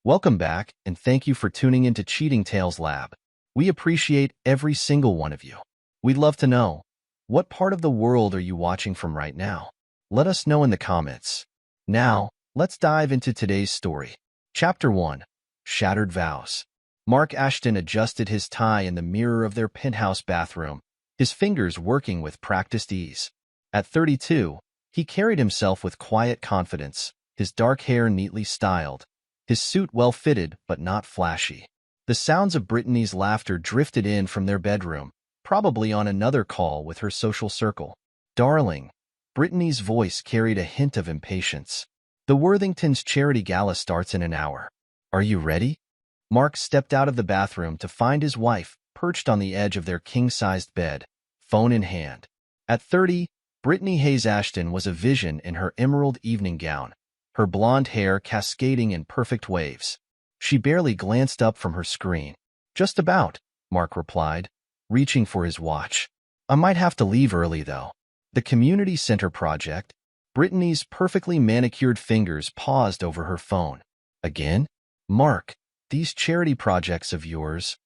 Welcome back, and thank you for tuning into Cheating Tales Lab. We appreciate every single one of you. We'd love to know, what part of the world are you watching from right now? Let us know in the comments. Now, let's dive into today's story. Chapter 1. Shattered Vows. Mark Ashton adjusted his tie in the mirror of their penthouse bathroom, his fingers working with practiced ease. At 32, he carried himself with quiet confidence, his dark hair neatly styled, his suit well-fitted but not flashy. The sounds of Brittany's laughter drifted in from their bedroom, probably on another call with her social circle. "Darling," Brittany's voice carried a hint of impatience. "The Worthingtons' charity gala starts in an hour. Are you ready?" Mark stepped out of the bathroom to find his wife perched on the edge of their king-sized bed, phone in hand. At 30, Brittany Hayes Ashton was a vision in her emerald evening gown, her blonde hair cascading in perfect waves. She barely glanced up from her screen. "Just about," Mark replied, reaching for his watch. "I might have to leave early, though." The community center project. Brittany's perfectly manicured fingers paused over her phone. "Again? Mark, these charity projects of yours."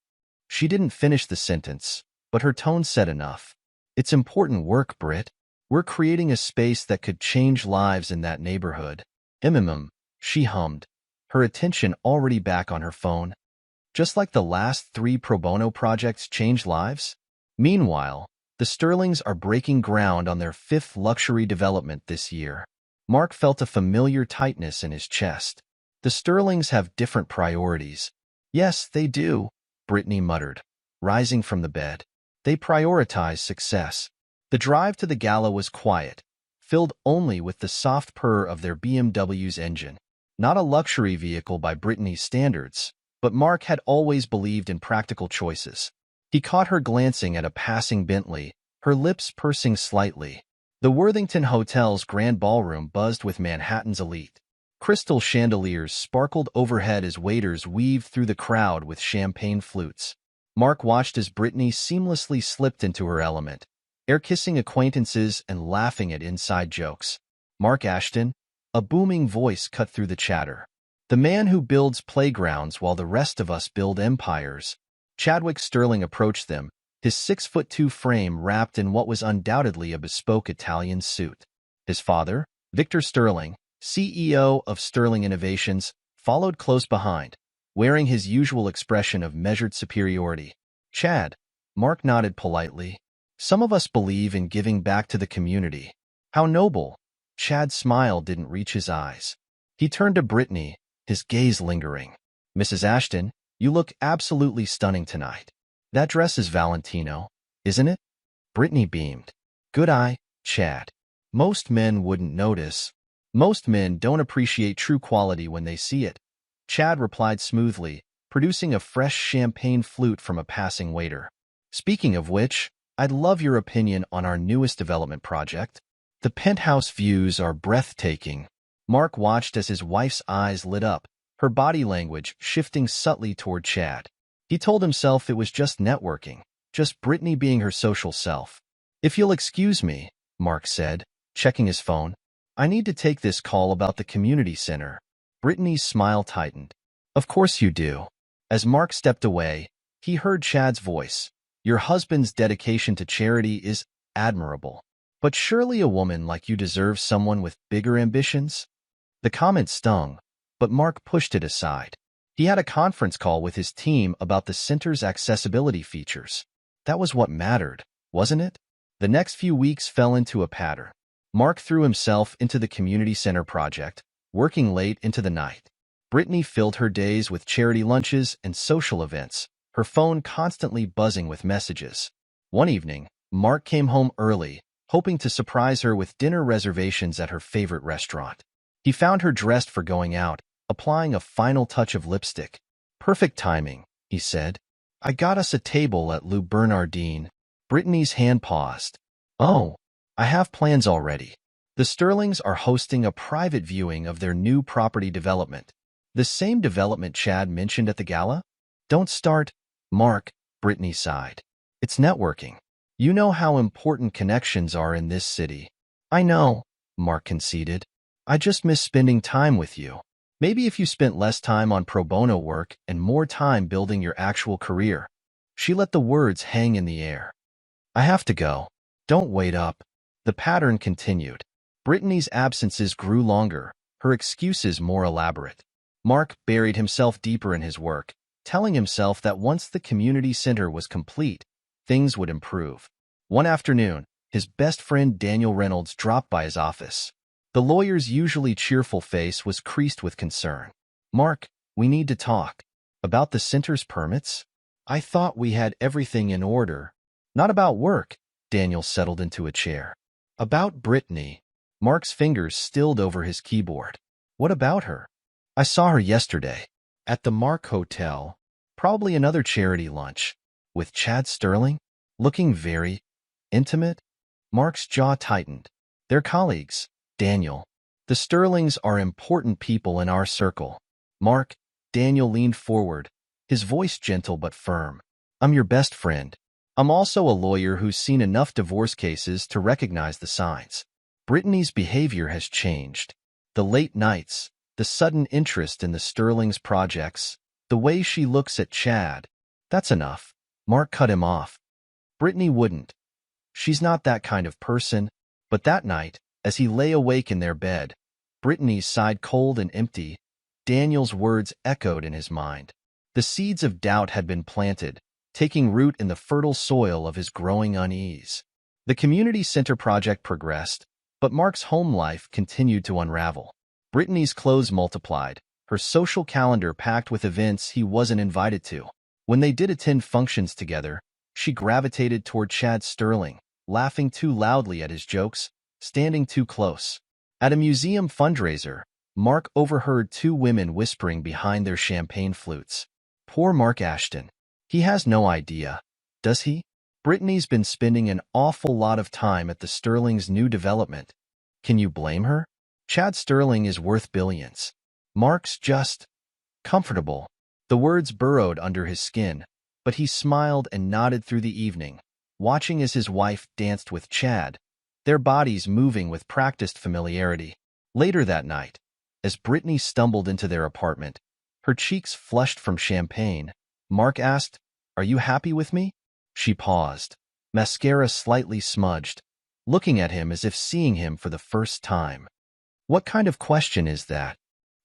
She didn't finish the sentence, but her tone said enough. "It's important work, Britt. We're creating a space that could change lives in that neighborhood." She hummed, her attention already back on her phone. "Just like the last 3 pro bono projects changed lives?" Meanwhile, the Sterlings are breaking ground on their 5th luxury development this year. Mark felt a familiar tightness in his chest. The Sterlings have different priorities. "Yes, they do," Brittany muttered, rising from the bed. "They prioritize success." The drive to the gala was quiet, filled only with the soft purr of their BMW's engine. Not a luxury vehicle by Brittany's standards, but Mark had always believed in practical choices. He caught her glancing at a passing Bentley, her lips pursing slightly. The Worthington Hotel's grand ballroom buzzed with Manhattan's elite. Crystal chandeliers sparkled overhead as waiters weaved through the crowd with champagne flutes. Mark watched as Brittany seamlessly slipped into her element, air-kissing acquaintances and laughing at inside jokes. "Mark Ashton," a booming voice cut through the chatter. "The man who builds playgrounds while the rest of us build empires." Chadwick Sterling approached them, his 6'2" frame wrapped in what was undoubtedly a bespoke Italian suit. His father, Victor Sterling, CEO of Sterling Innovations, followed close behind, wearing his usual expression of measured superiority. "Chad," Mark nodded politely. "Some of us believe in giving back to the community." "How noble." Chad's smile didn't reach his eyes. He turned to Brittany, his gaze lingering. "Mrs. Ashton, you look absolutely stunning tonight. That dress is Valentino, isn't it?" Brittany beamed. "Good eye, Chad. Most men wouldn't notice. Most men don't appreciate true quality when they see it." Chad replied smoothly, producing a fresh champagne flute from a passing waiter. "Speaking of which, I'd love your opinion on our newest development project. The penthouse views are breathtaking." Mark watched as his wife's eyes lit up, her body language shifting subtly toward Chad. He told himself it was just networking, just Brittany being her social self. "If you'll excuse me," Mark said, checking his phone, "I need to take this call about the community center." Brittany's smile tightened. "Of course you do." As Mark stepped away, he heard Chad's voice. "Your husband's dedication to charity is admirable. But surely a woman like you deserves someone with bigger ambitions?" The comment stung, but Mark pushed it aside. He had a conference call with his team about the center's accessibility features. That was what mattered, wasn't it? The next few weeks fell into a pattern. Mark threw himself into the community center project, working late into the night. Brittany filled her days with charity lunches and social events, her phone constantly buzzing with messages. One evening, Mark came home early, hoping to surprise her with dinner reservations at her favorite restaurant. He found her dressed for going out, applying a final touch of lipstick. "Perfect timing," he said. "I got us a table at Lou Bernardine." Brittany's hand paused. "Oh, I have plans already. The Sterlings are hosting a private viewing of their new property development. The same development Chad mentioned at the gala?" "Don't start, Mark," Brittany sighed. "It's networking. You know how important connections are in this city." "I know," Mark conceded. "I just miss spending time with you." Maybe if you spent less time on pro bono work and more time building your actual career. She let the words hang in the air. I have to go. Don't wait up. The pattern continued. Brittany's absences grew longer, her excuses more elaborate. Mark buried himself deeper in his work, telling himself that once the community center was complete, things would improve. One afternoon, his best friend Daniel Reynolds dropped by his office. The lawyer's usually cheerful face was creased with concern. Mark, we need to talk. About the center's permits? I thought we had everything in order. Not about work. Daniel settled into a chair. About Brittany. Mark's fingers stilled over his keyboard. What about her? I saw her yesterday. At the Mark Hotel. Probably another charity lunch. With Chad Sterling? Looking very intimate? Mark's jaw tightened. They're colleagues, Daniel. The Sterlings are important people in our circle. Mark, Daniel leaned forward, his voice gentle but firm. I'm your best friend. I'm also a lawyer who's seen enough divorce cases to recognize the signs. Brittany's behavior has changed. The late nights, the sudden interest in the Sterling's projects, the way she looks at Chad. That's enough. Mark cut him off. Brittany wouldn't. She's not that kind of person. But that night, as he lay awake in their bed, Brittany sighed cold and empty. Daniel's words echoed in his mind. The seeds of doubt had been planted, taking root in the fertile soil of his growing unease. The community center project progressed, but Mark's home life continued to unravel. Brittany's clothes multiplied, her social calendar packed with events he wasn't invited to. When they did attend functions together, she gravitated toward Chad Sterling, laughing too loudly at his jokes, standing too close. At a museum fundraiser, Mark overheard two women whispering behind their champagne flutes. Poor Mark Ashton. He has no idea, does he? Brittany's been spending an awful lot of time at the Sterling's new development. Can you blame her? Chad Sterling is worth billions. Mark's just comfortable. The words burrowed under his skin, but he smiled and nodded through the evening, watching as his wife danced with Chad, their bodies moving with practiced familiarity. Later that night, as Brittany stumbled into their apartment, her cheeks flushed from champagne, Mark asked, "Are you happy with me?" She paused, mascara slightly smudged, looking at him as if seeing him for the first time. What kind of question is that?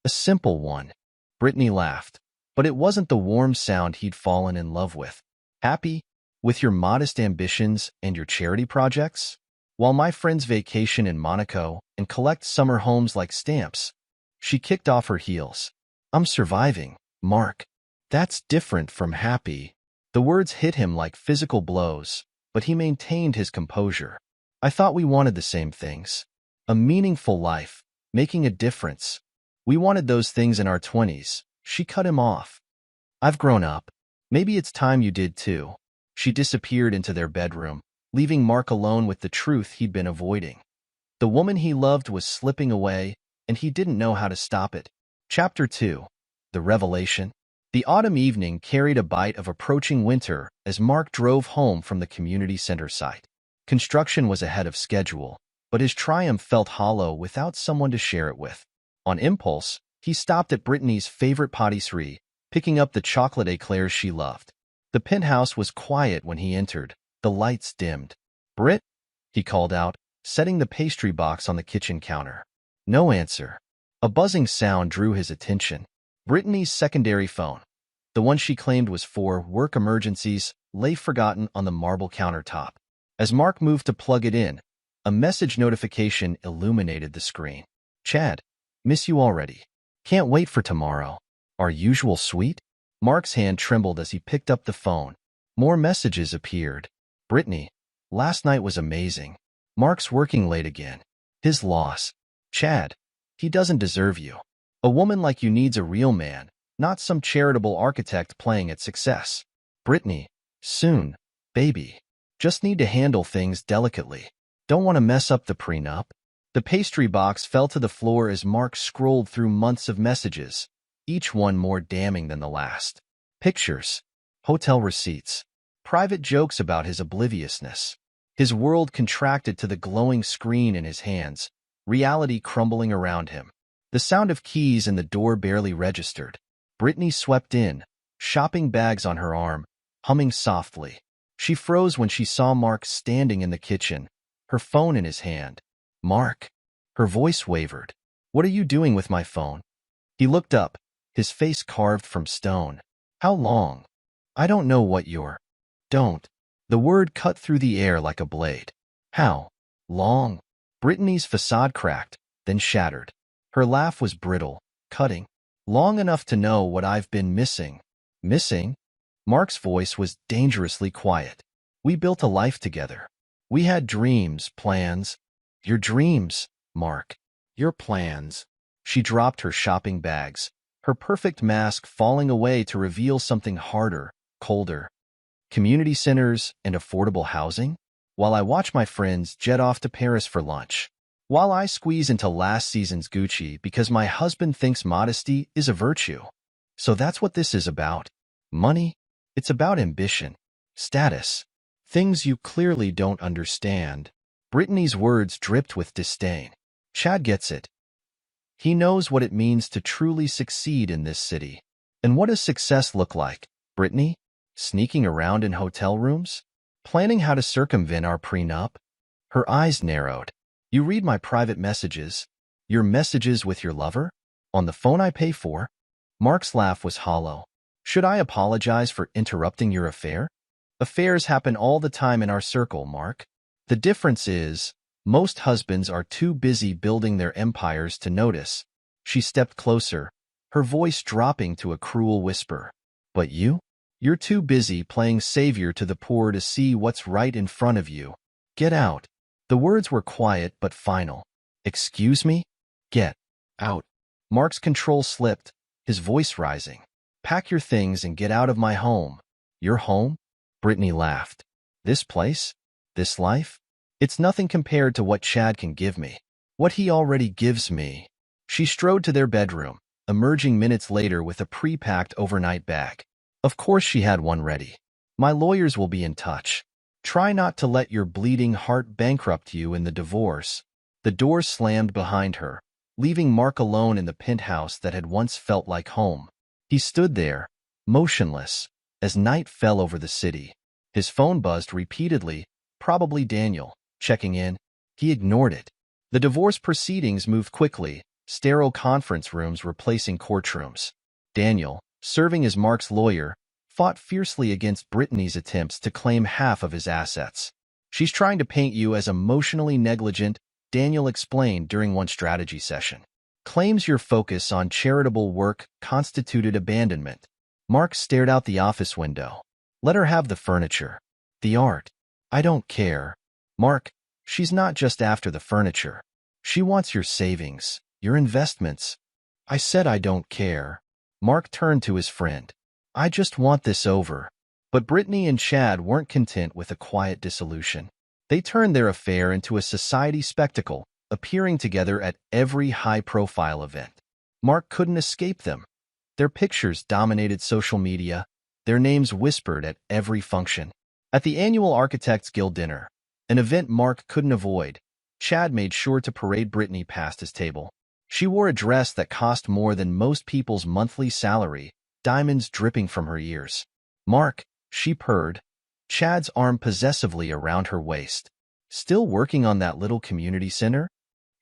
A simple one. Brittany laughed, but it wasn't the warm sound he'd fallen in love with. Happy? With your modest ambitions and your charity projects? While my friends vacation in Monaco and collect summer homes like stamps. She kicked off her heels. I'm surviving, Mark. That's different from happy. The words hit him like physical blows, but he maintained his composure. I thought we wanted the same things. A meaningful life, making a difference. We wanted those things in our 20s. She cut him off. I've grown up. Maybe it's time you did too. She disappeared into their bedroom, leaving Mark alone with the truth he'd been avoiding. The woman he loved was slipping away, and he didn't know how to stop it. Chapter 2. The Revelation. The autumn evening carried a bite of approaching winter as Mark drove home from the community center site. Construction was ahead of schedule, but his triumph felt hollow without someone to share it with. On impulse, he stopped at Brittany's favorite patisserie, picking up the chocolate eclairs she loved. The penthouse was quiet when he entered, the lights dimmed. "Britt?" he called out, setting the pastry box on the kitchen counter. No answer. A buzzing sound drew his attention. Brittany's secondary phone, the one she claimed was for work emergencies, lay forgotten on the marble countertop. As Mark moved to plug it in, a message notification illuminated the screen. Chad, miss you already. Can't wait for tomorrow. Our usual suite? Mark's hand trembled as he picked up the phone. More messages appeared. Brittany, last night was amazing. Mark's working late again. His loss. Chad, he doesn't deserve you. A woman like you needs a real man, not some charitable architect playing at success. Brittany, soon, baby. Just need to handle things delicately. Don't want to mess up the prenup. The pastry box fell to the floor as Mark scrolled through months of messages, each one more damning than the last. Pictures, hotel receipts, private jokes about his obliviousness. His world contracted to the glowing screen in his hands, reality crumbling around him. The sound of keys in the door barely registered. Brittany swept in, shopping bags on her arm, humming softly. She froze when she saw Mark standing in the kitchen, her phone in his hand. "Mark." Her voice wavered. "What are you doing with my phone?" He looked up, his face carved from stone. "How long?" "I don't know what you're—" "Don't." The word cut through the air like a blade. "How long?" Brittany's facade cracked, then shattered. Her laugh was brittle, cutting. "Long enough to know what I've been missing." "Missing?" Mark's voice was dangerously quiet. "We built a life together. We had dreams, plans." "Your dreams, Mark. Your plans." She dropped her shopping bags, her perfect mask falling away to reveal something harder, colder. "Community centers and affordable housing? While I watch my friends jet off to Paris for lunch. While I squeeze into last season's Gucci because my husband thinks modesty is a virtue. So that's what this is about. Money? It's about ambition. Status. Things you clearly don't understand." Brittany's words dripped with disdain. "Chad gets it. He knows what it means to truly succeed in this city. And what does success look like, Brittany? Sneaking around in hotel rooms? Planning how to circumvent our prenup?" Her eyes narrowed. "You read my private messages? Your messages with your lover? On the phone I pay for?" Mark's laugh was hollow. "Should I apologize for interrupting your affair? Affairs happen all the time in our circle, Mark. The difference is, most husbands are too busy building their empires to notice." She stepped closer, her voice dropping to a cruel whisper. "But you? You're too busy playing savior to the poor to see what's right in front of you. Get out." The words were quiet but final. "Excuse me? Get out." Mark's control slipped, his voice rising. "Pack your things and get out of my home." "Your home?" Brittany laughed. "This place? This life? It's nothing compared to what Chad can give me. What he already gives me." She strode to their bedroom, emerging minutes later with a pre-packed overnight bag. Of course she had one ready. "My lawyers will be in touch. Try not to let your bleeding heart bankrupt you in the divorce." The door slammed behind her, leaving Mark alone in the penthouse that had once felt like home. He stood there, motionless, as night fell over the city. His phone buzzed repeatedly, probably Daniel, checking in. He ignored it. The divorce proceedings moved quickly, sterile conference rooms replacing courtrooms. Daniel, serving as Mark's lawyer, fought fiercely against Brittany's attempts to claim half of his assets. "She's trying to paint you as emotionally negligent," Daniel explained during one strategy session. "Claims your focus on charitable work constituted abandonment." Mark stared out the office window. "Let her have the furniture. The art. I don't care." "Mark, she's not just after the furniture. She wants your savings, your investments." "I said I don't care." Mark turned to his friend. "I just want this over." But Brittany and Chad weren't content with a quiet dissolution. They turned their affair into a society spectacle, appearing together at every high-profile event. Mark couldn't escape them. Their pictures dominated social media, their names whispered at every function. At the annual Architects Guild dinner, an event Mark couldn't avoid, Chad made sure to parade Brittany past his table. She wore a dress that cost more than most people's monthly salary, diamonds dripping from her ears. "Mark," she purred, Chad's arm possessively around her waist. "Still working on that little community center?"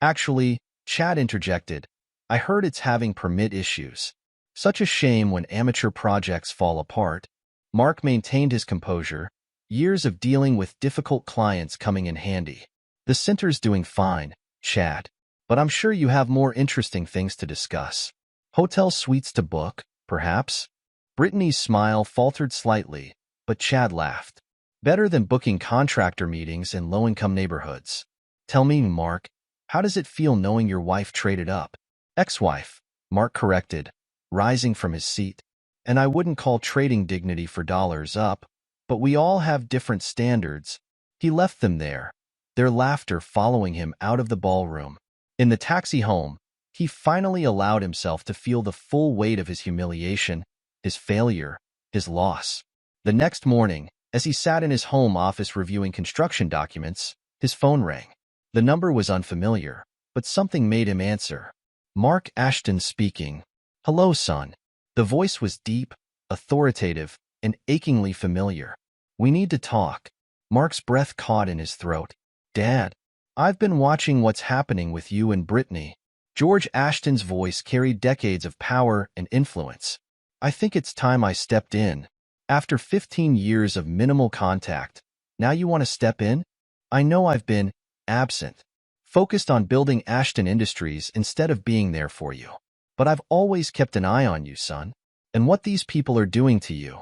"Actually," Chad interjected, "I heard it's having permit issues. Such a shame when amateur projects fall apart." Mark maintained his composure, years of dealing with difficult clients coming in handy. "The center's doing fine, Chad, but I'm sure you have more interesting things to discuss. Hotel suites to book, perhaps?" Brittany's smile faltered slightly, but Chad laughed. "Better than booking contractor meetings in low-income neighborhoods." "Tell me, Mark, how does it feel knowing your wife traded up?" "Ex-wife," Mark corrected, rising from his seat. "And I wouldn't call trading dignity for dollars up, but we all have different standards." He left them there, their laughter following him out of the ballroom. In the taxi home, he finally allowed himself to feel the full weight of his humiliation, his failure, his loss. The next morning, as he sat in his home office reviewing construction documents, his phone rang. The number was unfamiliar, but something made him answer. Mark Ashton speaking. Hello, son. The voice was deep, authoritative, and achingly familiar. We need to talk. Mark's breath caught in his throat. Dad, I've been watching what's happening with you and Brittany. George Ashton's voice carried decades of power and influence. I think it's time I stepped in. After 15 years of minimal contact, now you want to step in? I know I've been absent, focused on building Ashton Industries instead of being there for you. But I've always kept an eye on you, son, and what these people are doing to you.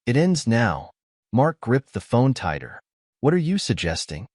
It ends now. Mark gripped the phone tighter. What are you suggesting?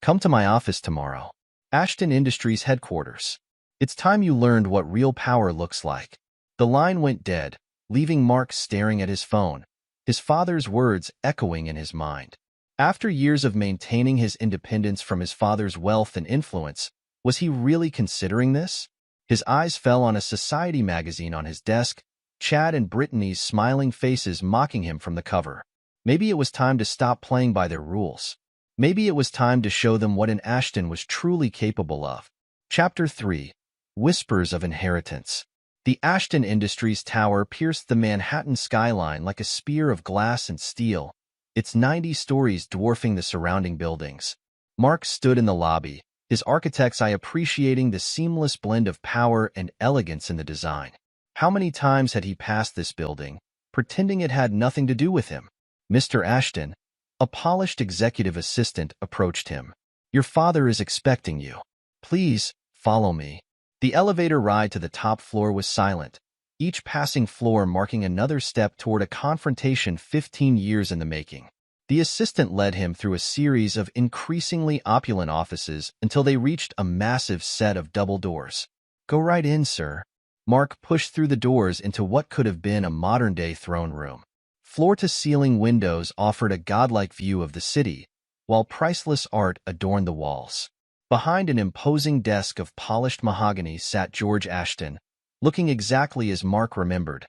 Come to my office tomorrow. Ashton Industries headquarters. It's time you learned what real power looks like. The line went dead, leaving Mark staring at his phone, his father's words echoing in his mind. After years of maintaining his independence from his father's wealth and influence, was he really considering this? His eyes fell on a society magazine on his desk, Chad and Brittany's smiling faces mocking him from the cover. Maybe it was time to stop playing by their rules. Maybe it was time to show them what an Ashton was truly capable of. Chapter 3. Whispers of Inheritance. The Ashton Industries tower pierced the Manhattan skyline like a spear of glass and steel, its 90 stories dwarfing the surrounding buildings. Mark stood in the lobby, his architect's eye appreciating the seamless blend of power and elegance in the design. How many times had he passed this building, pretending it had nothing to do with him? Mr. Ashton, a polished executive assistant, approached him. Your father is expecting you. Please, follow me. The elevator ride to the top floor was silent, each passing floor marking another step toward a confrontation 15 years in the making. The assistant led him through a series of increasingly opulent offices until they reached a massive set of double doors. Go right in, sir. Mark pushed through the doors into what could have been a modern-day throne room. Floor-to-ceiling windows offered a godlike view of the city, while priceless art adorned the walls. Behind an imposing desk of polished mahogany sat George Ashton, looking exactly as Mark remembered.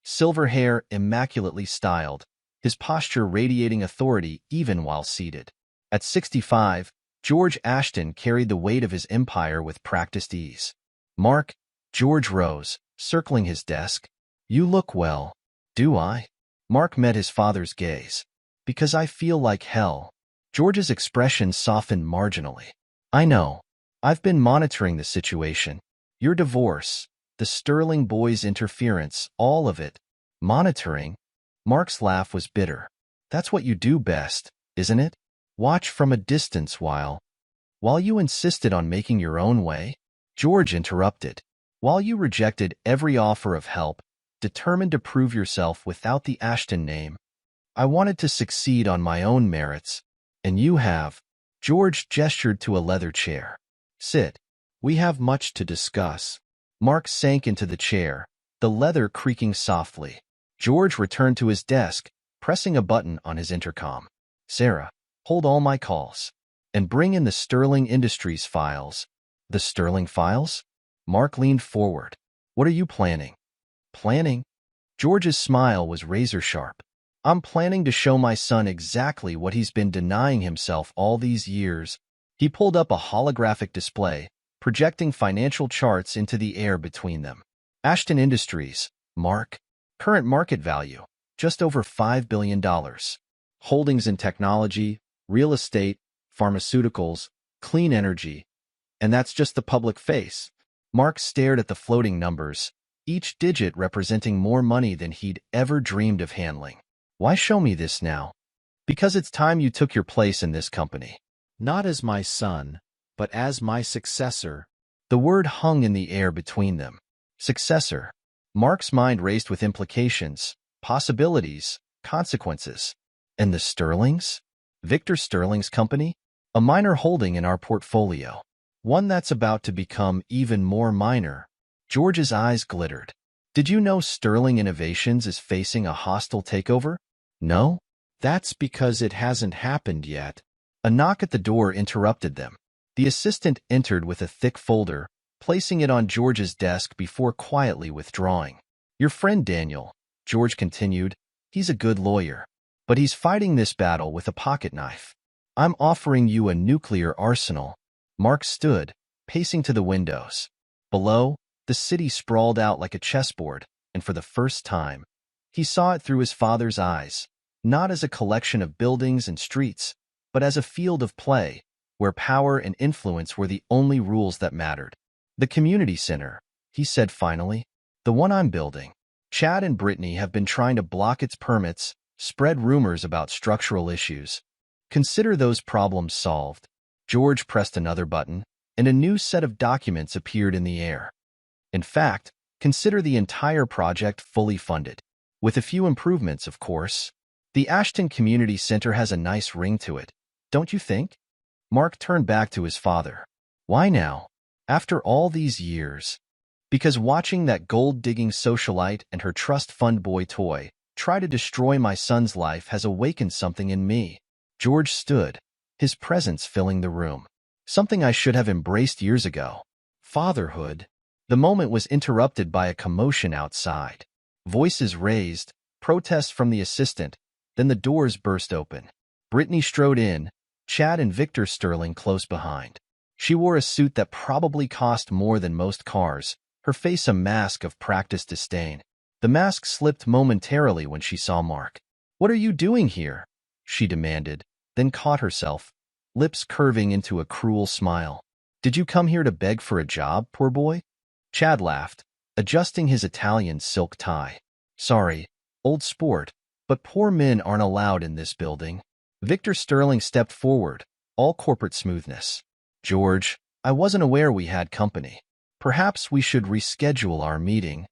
Silver hair immaculately styled, his posture radiating authority even while seated. At 65, George Ashton carried the weight of his empire with practiced ease. Mark, George rose, circling his desk. You look well. Do I? Mark met his father's gaze. Because I feel like hell. George's expression softened marginally. I know. I've been monitoring the situation. Your divorce, the Sterling boys' interference, all of it. Monitoring? Mark's laugh was bitter. That's what you do best, isn't it? Watch from a distance while you insisted on making your own way? George interrupted. While you rejected every offer of help, determined to prove yourself without the Ashton name, I wanted to succeed on my own merits, and you have. George gestured to a leather chair. Sit. We have much to discuss. Mark sank into the chair, the leather creaking softly. George returned to his desk, pressing a button on his intercom. Sarah, hold all my calls. And bring in the Sterling Industries files. The Sterling files? Mark leaned forward. What are you planning? Planning? George's smile was razor-sharp. I'm planning to show my son exactly what he's been denying himself all these years. He pulled up a holographic display, projecting financial charts into the air between them. Ashton Industries, Mark. Current market value, just over $5 billion. Holdings in technology, real estate, pharmaceuticals, clean energy. And that's just the public face. Mark stared at the floating numbers, each digit representing more money than he'd ever dreamed of handling. Why show me this now? Because it's time you took your place in this company. Not as my son, but as my successor. The word hung in the air between them. Successor. Mark's mind raced with implications, possibilities, consequences. And the Sterlings? Victor Sterling's company? A minor holding in our portfolio. One that's about to become even more minor. George's eyes glittered. Did you know Sterling Innovations is facing a hostile takeover? No? That's because it hasn't happened yet. A knock at the door interrupted them. The assistant entered with a thick folder, placing it on George's desk before quietly withdrawing. Your friend Daniel, George continued, he's a good lawyer, but he's fighting this battle with a pocket knife. I'm offering you a nuclear arsenal. Mark stood, pacing to the windows. Below, The city sprawled out like a chessboard, and for the first time, he saw it through his father's eyes, not as a collection of buildings and streets, but as a field of play, where power and influence were the only rules that mattered. The community center, he said finally. The one I'm building. Chad and Brittany have been trying to block its permits, spread rumors about structural issues. Consider those problems solved. George pressed another button, and a new set of documents appeared in the air. In fact, consider the entire project fully funded. With a few improvements, of course. The Ashton Community Center has a nice ring to it, don't you think? Mark turned back to his father. Why now? After all these years? Because watching that gold-digging socialite and her trust fund boy toy try to destroy my son's life has awakened something in me. George stood, his presence filling the room. Something I should have embraced years ago. Fatherhood. The moment was interrupted by a commotion outside. Voices raised, protests from the assistant, then the doors burst open. Brittany strode in, Chad and Victor Sterling close behind. She wore a suit that probably cost more than most cars, her face a mask of practiced disdain. The mask slipped momentarily when she saw Mark. "What are you doing here?" she demanded, then caught herself, lips curving into a cruel smile. "Did you come here to beg for a job, poor boy?" Chad laughed, adjusting his Italian silk tie. "Sorry, old sport, but poor men aren't allowed in this building." Victor Sterling stepped forward, all corporate smoothness. "George, I wasn't aware we had company. Perhaps we should reschedule our meeting."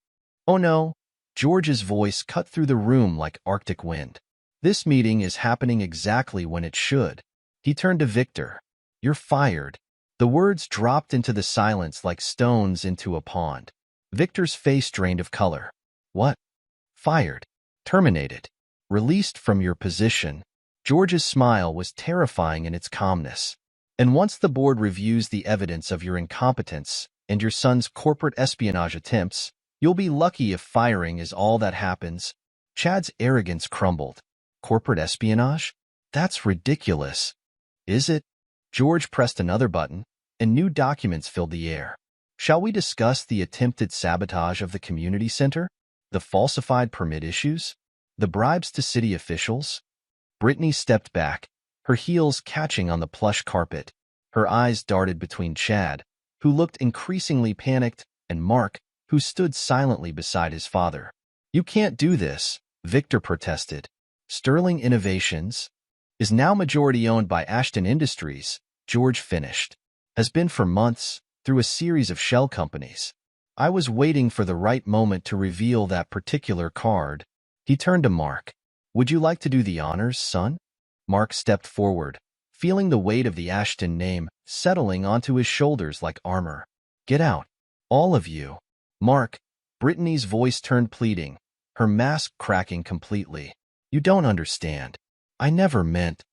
"Oh no." George's voice cut through the room like Arctic wind. "This meeting is happening exactly when it should." He turned to Victor. "You're fired." The words dropped into the silence like stones into a pond. Victor's face drained of color. "What?" "Fired. Terminated. Released from your position." George's smile was terrifying in its calmness. "And once the board reviews the evidence of your incompetence and your son's corporate espionage attempts, you'll be lucky if firing is all that happens." Chad's arrogance crumbled. "Corporate espionage? That's ridiculous." "Is it?" George pressed another button, and new documents filled the air. "Shall we discuss the attempted sabotage of the community center? The falsified permit issues? The bribes to city officials?" Brittany stepped back, her heels catching on the plush carpet. Her eyes darted between Chad, who looked increasingly panicked, and Mark, who stood silently beside his father. "You can't do this," Victor protested. "Sterling Innovations is now majority-owned by Ashton Industries," George finished. "Has been for months, through a series of shell companies. I was waiting for the right moment to reveal that particular card." He turned to Mark. "Would you like to do the honors, son?" Mark stepped forward, feeling the weight of the Ashton name settling onto his shoulders like armor. "Get out. All of you." "Mark," Brittany's voice turned pleading, her mask cracking completely. "You don't understand. I never meant—"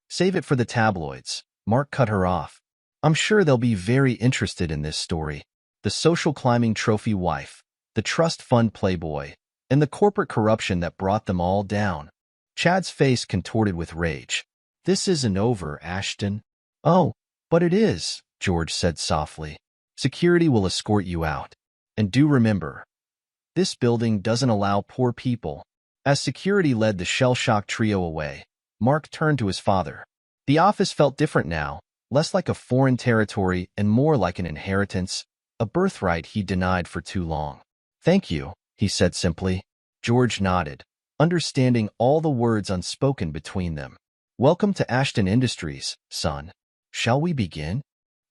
"Save it for the tabloids," Mark cut her off. "I'm sure they'll be very interested in this story. The social climbing trophy wife, the trust fund playboy, and the corporate corruption that brought them all down." Chad's face contorted with rage. "This isn't over, Ashton." "Oh, but it is," George said softly. "Security will escort you out. And do remember, this building doesn't allow poor people." As security led the shell-shocked trio away, Mark turned to his father. The office felt different now, less like a foreign territory and more like an inheritance, a birthright he denied for too long. "Thank you," he said simply. George nodded, understanding all the words unspoken between them. "Welcome to Ashton Industries, son. Shall we begin?"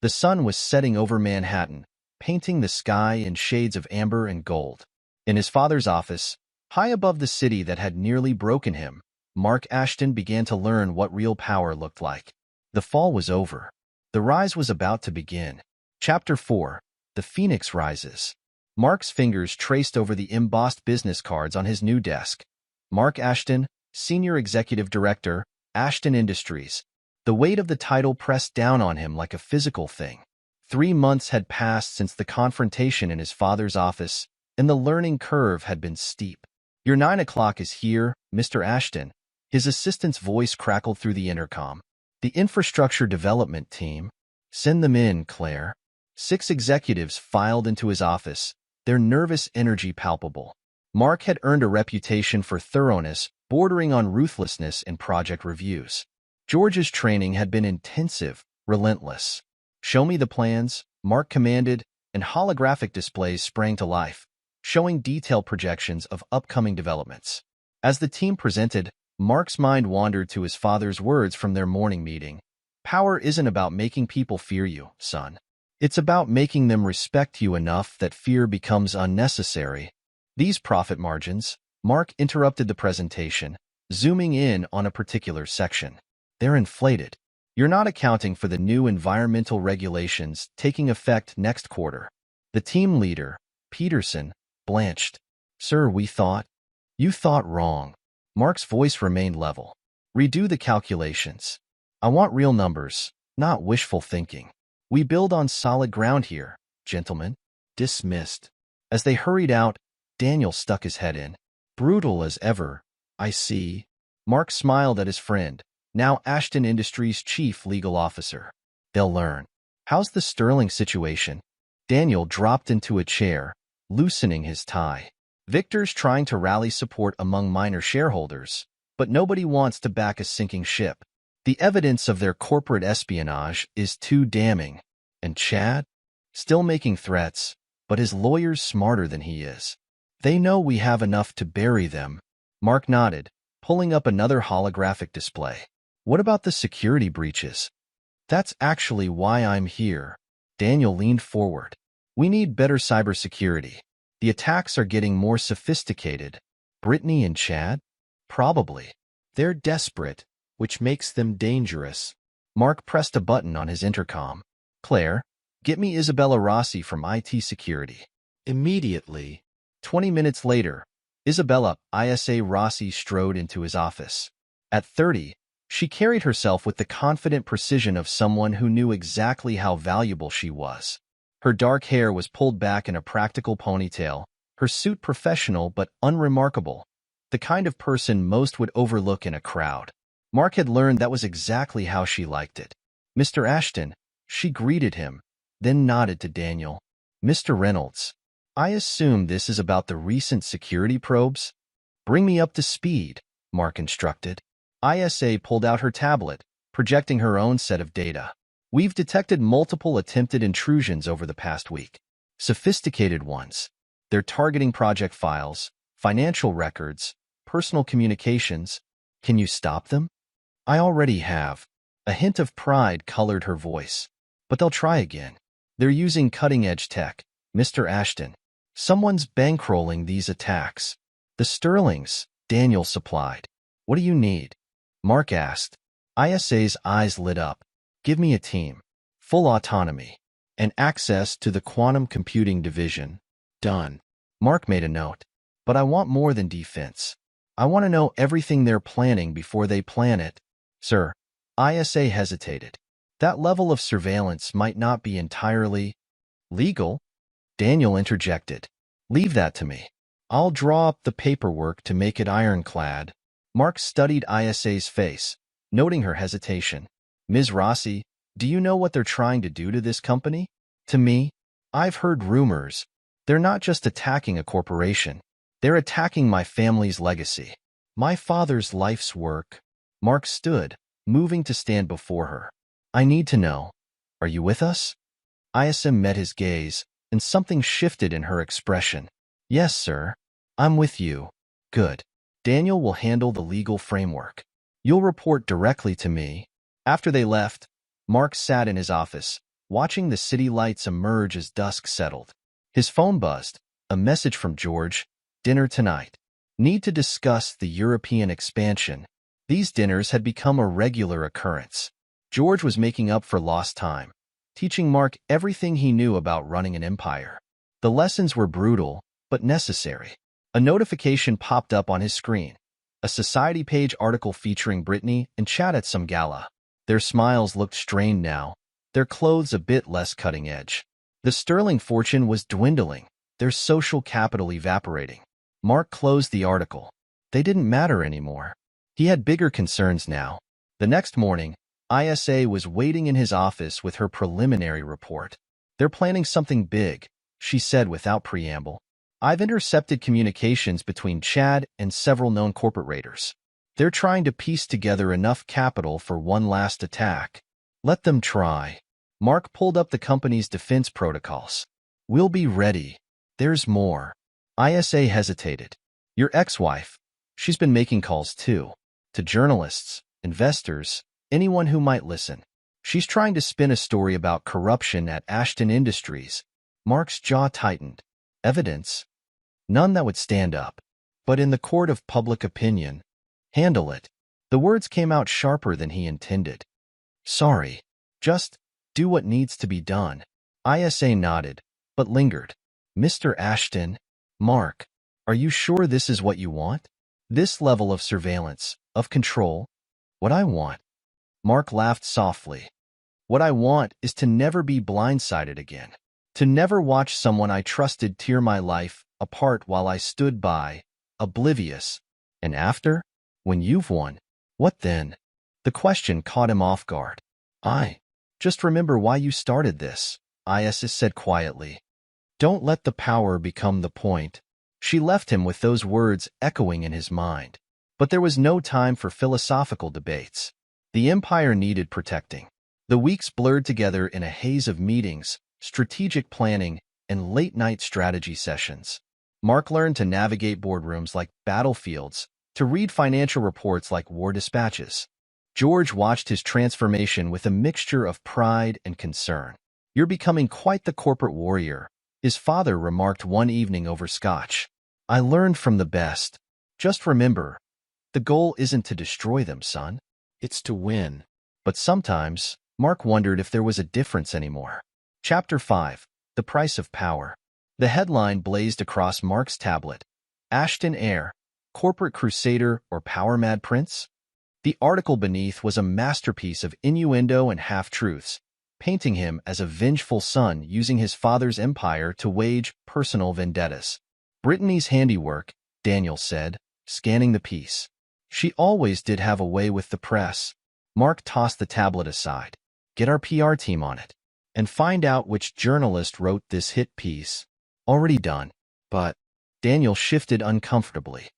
The sun was setting over Manhattan, painting the sky in shades of amber and gold. In his father's office, high above the city that had nearly broken him, Mark Ashton began to learn what real power looked like. The fall was over. The rise was about to begin. Chapter 4. The Phoenix Rises. Mark's fingers traced over the embossed business cards on his new desk. Mark Ashton, Senior Executive Director, Ashton Industries. The weight of the title pressed down on him like a physical thing. 3 months had passed since the confrontation in his father's office, and the learning curve had been steep. "Your 9 o'clock is here, Mr. Ashton." His assistant's voice crackled through the intercom. "The infrastructure development team." "Send them in, Claire." 6 executives filed into his office, their nervous energy palpable. Mark had earned a reputation for thoroughness, bordering on ruthlessness in project reviews. George's training had been intensive, relentless. "Show me the plans," Mark commanded, and holographic displays sprang to life, showing detailed projections of upcoming developments. As the team presented, Mark's mind wandered to his father's words from their morning meeting. "Power isn't about making people fear you, son. It's about making them respect you enough that fear becomes unnecessary." These profit margins, Mark interrupted the presentation, zooming in on a particular section. "They're inflated. You're not accounting for the new environmental regulations taking effect next quarter." The team leader, Peterson, blanched. "Sir, You thought wrong." Mark's voice remained level. "Redo the calculations. I want real numbers, not wishful thinking. We build on solid ground here, gentlemen." Dismissed. As they hurried out, Daniel stuck his head in. "Brutal as ever, I see." Mark smiled at his friend, now Ashton Industries' chief legal officer. "They'll learn." "How's the Sterling situation?" Daniel dropped into a chair, loosening his tie. "Victor's trying to rally support among minor shareholders, but nobody wants to back a sinking ship. The evidence of their corporate espionage is too damning. And Chad? Still making threats, but his lawyer's smarter than he is. They know we have enough to bury them." Mark nodded, pulling up another holographic display. "What about the security breaches?" "That's actually why I'm here." Daniel leaned forward. "We need better cybersecurity. The attacks are getting more sophisticated." "Brittany and Chad?" "Probably. They're desperate, which makes them dangerous." Mark pressed a button on his intercom. "Claire, get me Isabella Rossi from IT Security." "Immediately." 20 minutes later, Isabella ISA Rossi strode into his office. At 30, she carried herself with the confident precision of someone who knew exactly how valuable she was. Her dark hair was pulled back in a practical ponytail, her suit professional but unremarkable, the kind of person most would overlook in a crowd. Mark had learned that was exactly how she liked it. "Mr. Ashton," she greeted him, then nodded to Daniel. "Mr. Reynolds, I assume this is about the recent security probes?" "Bring me up to speed," Mark instructed. ISA pulled out her tablet, projecting her own set of data. "We've detected multiple attempted intrusions over the past week. Sophisticated ones. They're targeting project files, financial records, personal communications. Can you stop them?" "I already have." A hint of pride colored her voice. "But they'll try again. They're using cutting-edge tech, Mr. Ashton. Someone's bankrolling these attacks." "The Sterlings," Daniel supplied. "What do you need?" Mark asked. ISA's eyes lit up. "Give me a team, full autonomy, and access to the quantum computing division." "Done." Mark made a note. "But I want more than defense. I want to know everything they're planning before they plan it." "Sir," ISA hesitated. "That level of surveillance might not be entirely legal." Daniel interjected. "Leave that to me. I'll draw up the paperwork to make it ironclad." Mark studied ISA's face, noting her hesitation. "Ms. Rossi, do you know what they're trying to do to this company?" "To me? I've heard rumors. They're not just attacking a corporation. They're attacking my family's legacy. My father's life's work." Mark stood, moving to stand before her. "I need to know. Are you with us?" ISA met his gaze, and something shifted in her expression. "Yes, sir. I'm with you." "Good. Daniel will handle the legal framework. You'll report directly to me." After they left, Mark sat in his office, watching the city lights emerge as dusk settled. His phone buzzed, a message from George. "Dinner tonight. Need to discuss the European expansion." These dinners had become a regular occurrence. George was making up for lost time, teaching Mark everything he knew about running an empire. The lessons were brutal, but necessary. A notification popped up on his screen. A Society page article featuring Brittany and Chad at some gala. Their smiles looked strained now, their clothes a bit less cutting edge. The Sterling fortune was dwindling, their social capital evaporating. Mark closed the article. They didn't matter anymore. He had bigger concerns now. The next morning, ISA was waiting in his office with her preliminary report. "They're planning something big," she said without preamble. I've intercepted communications between Chad and several known corporate raiders. They're trying to piece together enough capital for one last attack. Let them try. Mark pulled up the company's defense protocols. We'll be ready. There's more. ISA hesitated. Your ex-wife. She's been making calls too. To journalists, investors, anyone who might listen. She's trying to spin a story about corruption at Ashton Industries. Mark's jaw tightened. Evidence? None that would stand up. But in the court of public opinion, handle it. The words came out sharper than he intended. Sorry. Just do what needs to be done. ISA nodded, but lingered. Mr. Ashton, Mark, are you sure this is what you want? This level of surveillance, of control? What I want? Mark laughed softly. What I want is to never be blindsided again. To never watch someone I trusted tear my life apart while I stood by, oblivious. And after? When you've won, what then? The question caught him off guard. Just remember why you started this, Isis said quietly. Don't let the power become the point. She left him with those words echoing in his mind. But there was no time for philosophical debates. The empire needed protecting. The weeks blurred together in a haze of meetings, strategic planning, and late-night strategy sessions. Mark learned to navigate boardrooms like battlefields, to read financial reports like war dispatches. George watched his transformation with a mixture of pride and concern. You're becoming quite the corporate warrior, his father remarked one evening over scotch. I learned from the best. Just remember, the goal isn't to destroy them, son. It's to win. But sometimes, Mark wondered if there was a difference anymore. Chapter 5. The Price of Power. The headline blazed across Mark's tablet. Ashton Heir, Corporate Crusader or Power-Mad Prince? The article beneath was a masterpiece of innuendo and half-truths, painting him as a vengeful son using his father's empire to wage personal vendettas. Brittany's handiwork, Daniel said, scanning the piece. She always did have a way with the press. Mark tossed the tablet aside. Get our PR team on it. And find out which journalist wrote this hit piece. Already done. But Daniel shifted uncomfortably.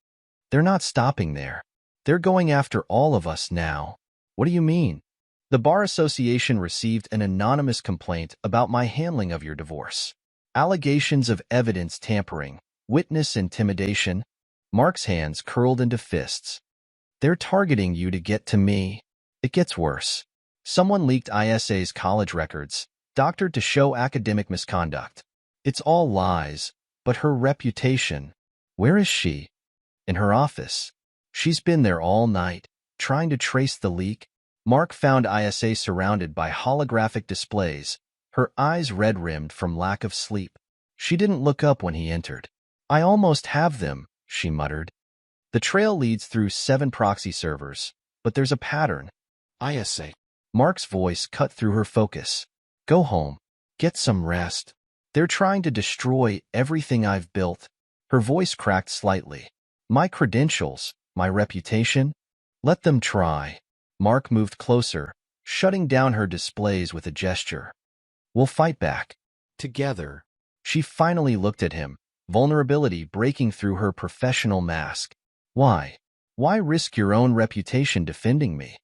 They're not stopping there. They're going after all of us now. What do you mean? The Bar Association received an anonymous complaint about my handling of your divorce. Allegations of evidence tampering, witness intimidation. Mark's hands curled into fists. They're targeting you to get to me. It gets worse. Someone leaked ISA's college records, doctored to show academic misconduct. It's all lies, but her reputation. Where is she? In her office. She's been there all night, trying to trace the leak. Mark found ISA surrounded by holographic displays, her eyes red-rimmed from lack of sleep. She didn't look up when he entered. I almost have them, she muttered. The trail leads through 7 proxy servers, but there's a pattern. ISA. Mark's voice cut through her focus. Go home. Get some rest. They're trying to destroy everything I've built. Her voice cracked slightly. My credentials, my reputation? Let them try. Mark moved closer, shutting down her displays with a gesture. We'll fight back. Together. She finally looked at him, vulnerability breaking through her professional mask. Why? Why risk your own reputation defending me?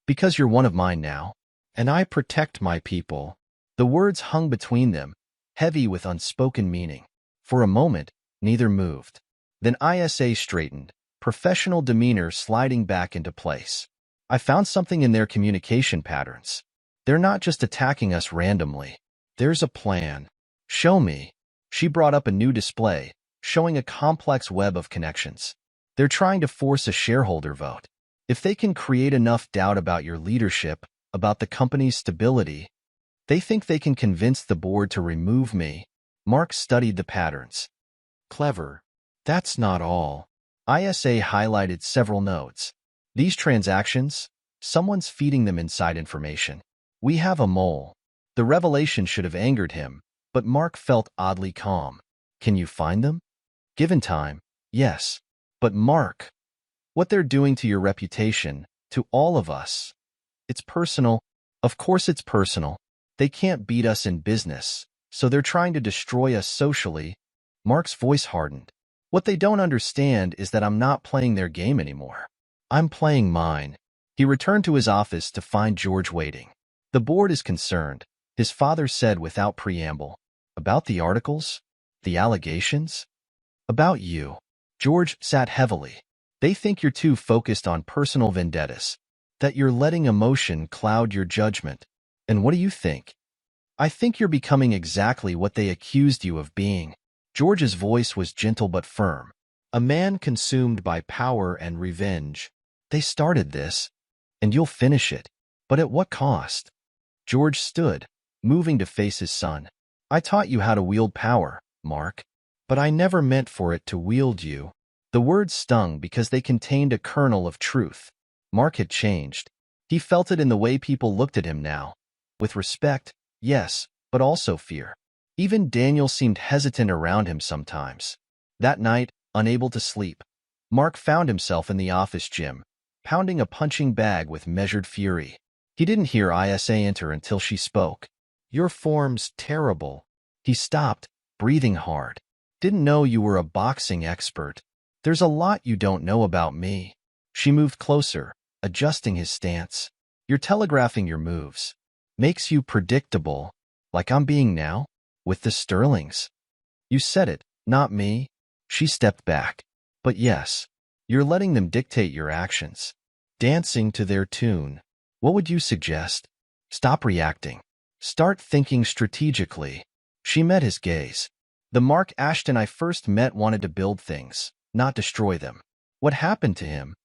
Because you're one of mine now. And I protect my people. The words hung between them, heavy with unspoken meaning. For a moment, neither moved. Then ISA straightened, professional demeanor sliding back into place. I found something in their communication patterns. They're not just attacking us randomly. There's a plan. Show me. She brought up a new display, showing a complex web of connections. They're trying to force a shareholder vote. If they can create enough doubt about your leadership, about the company's stability, they think they can convince the board to remove me. Mark studied the patterns. Clever. That's not all. ISA highlighted several nodes. These transactions, someone's feeding them inside information. We have a mole. The revelation should have angered him, but Mark felt oddly calm. Can you find them? Given time, yes. But Mark, what they're doing to your reputation, to all of us, it's personal. Of course it's personal. They can't beat us in business, So they're trying to destroy us socially. Mark's voice hardened. What they don't understand is that I'm not playing their game anymore. I'm playing mine. He returned to his office to find George waiting. The board is concerned, his father said without preamble. About the articles? The allegations? About you. George sat heavily. They think you're too focused on personal vendettas, that you're letting emotion cloud your judgment. And what do you think? I think you're becoming exactly what they accused you of being. George's voice was gentle but firm. A man consumed by power and revenge. They started this, and you'll finish it. But at what cost? George stood, moving to face his son. I taught you how to wield power, Mark. But I never meant for it to wield you. The words stung because they contained a kernel of truth. Mark had changed. He felt it in the way people looked at him now. With respect, yes, but also fear. Even Daniel seemed hesitant around him sometimes. That night, unable to sleep, Mark found himself in the office gym, pounding a punching bag with measured fury. He didn't hear Isa enter until she spoke. Your form's terrible. He stopped, breathing hard. Didn't know you were a boxing expert. There's a lot you don't know about me. She moved closer, adjusting his stance. You're telegraphing your moves. Makes you predictable, like I'm being now, with the Sterlings. You said it, not me. She stepped back. But yes, you're letting them dictate your actions. Dancing to their tune. What would you suggest? Stop reacting. Start thinking strategically. She met his gaze. The Mark Ashton I first met wanted to build things, not destroy them. What happened to him?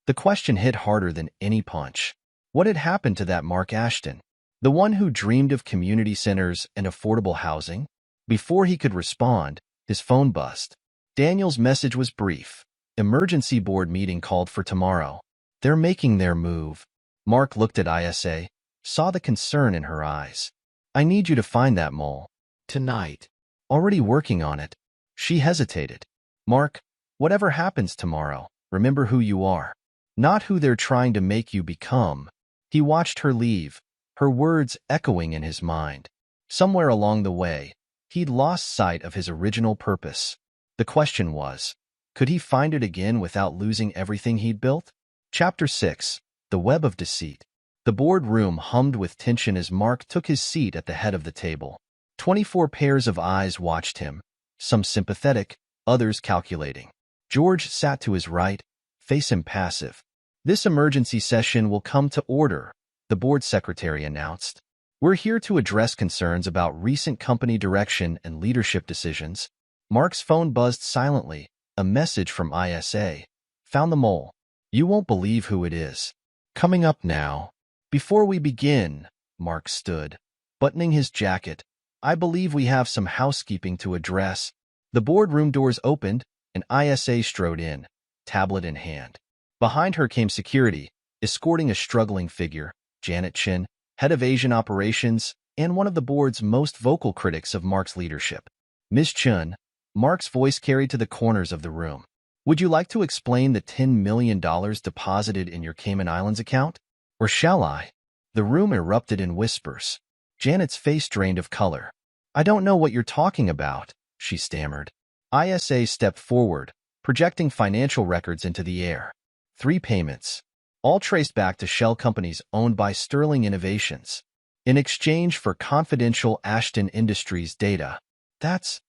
The question hit harder than any punch. What had happened to that Mark Ashton? The one who dreamed of community centers and affordable housing? Before he could respond, his phone buzzed. Daniel's message was brief. Emergency board meeting called for tomorrow. They're making their move. Mark looked at Isa, saw the concern in her eyes. I need you to find that mole. Tonight. Already working on it. She hesitated. Mark, whatever happens tomorrow, remember who you are. Not who they're trying to make you become. He watched her leave, her words echoing in his mind. Somewhere along the way, he'd lost sight of his original purpose. The question was, could he find it again without losing everything he'd built? Chapter 6. The Web of Deceit. The boardroom hummed with tension as Mark took his seat at the head of the table. 24 pairs of eyes watched him, some sympathetic, others calculating. George sat to his right, face impassive. This emergency session will come to order, the board secretary announced. We're here to address concerns about recent company direction and leadership decisions. Mark's phone buzzed silently, a message from Isa. Found the mole. You won't believe who it is. Coming up now. Before we begin, Mark stood, buttoning his jacket. I believe we have some housekeeping to address. The boardroom doors opened, and Isa strode in, tablet in hand. Behind her came security, escorting a struggling figure, Janet Chin, head of Asian operations, and one of the board's most vocal critics of Mark's leadership. Ms. Chun, Mark's voice carried to the corners of the room. Would you like to explain the $10 million deposited in your Cayman Islands account? Or shall I? The room erupted in whispers. Janet's face drained of color. I don't know what you're talking about, she stammered. Isa stepped forward, projecting financial records into the air. 3 payments, all traced back to shell companies owned by Sterling Innovations, in exchange for confidential Ashton Industries data. That's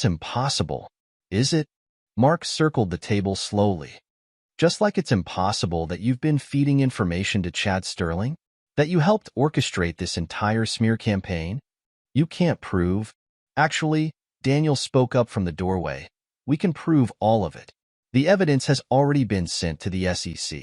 impossible, is it? Mark circled the table slowly. Just like it's impossible that you've been feeding information to Chad Sterling? That you helped orchestrate this entire smear campaign? You can't prove. Actually, Daniel spoke up from the doorway. We can prove all of it. The evidence has already been sent to the SEC.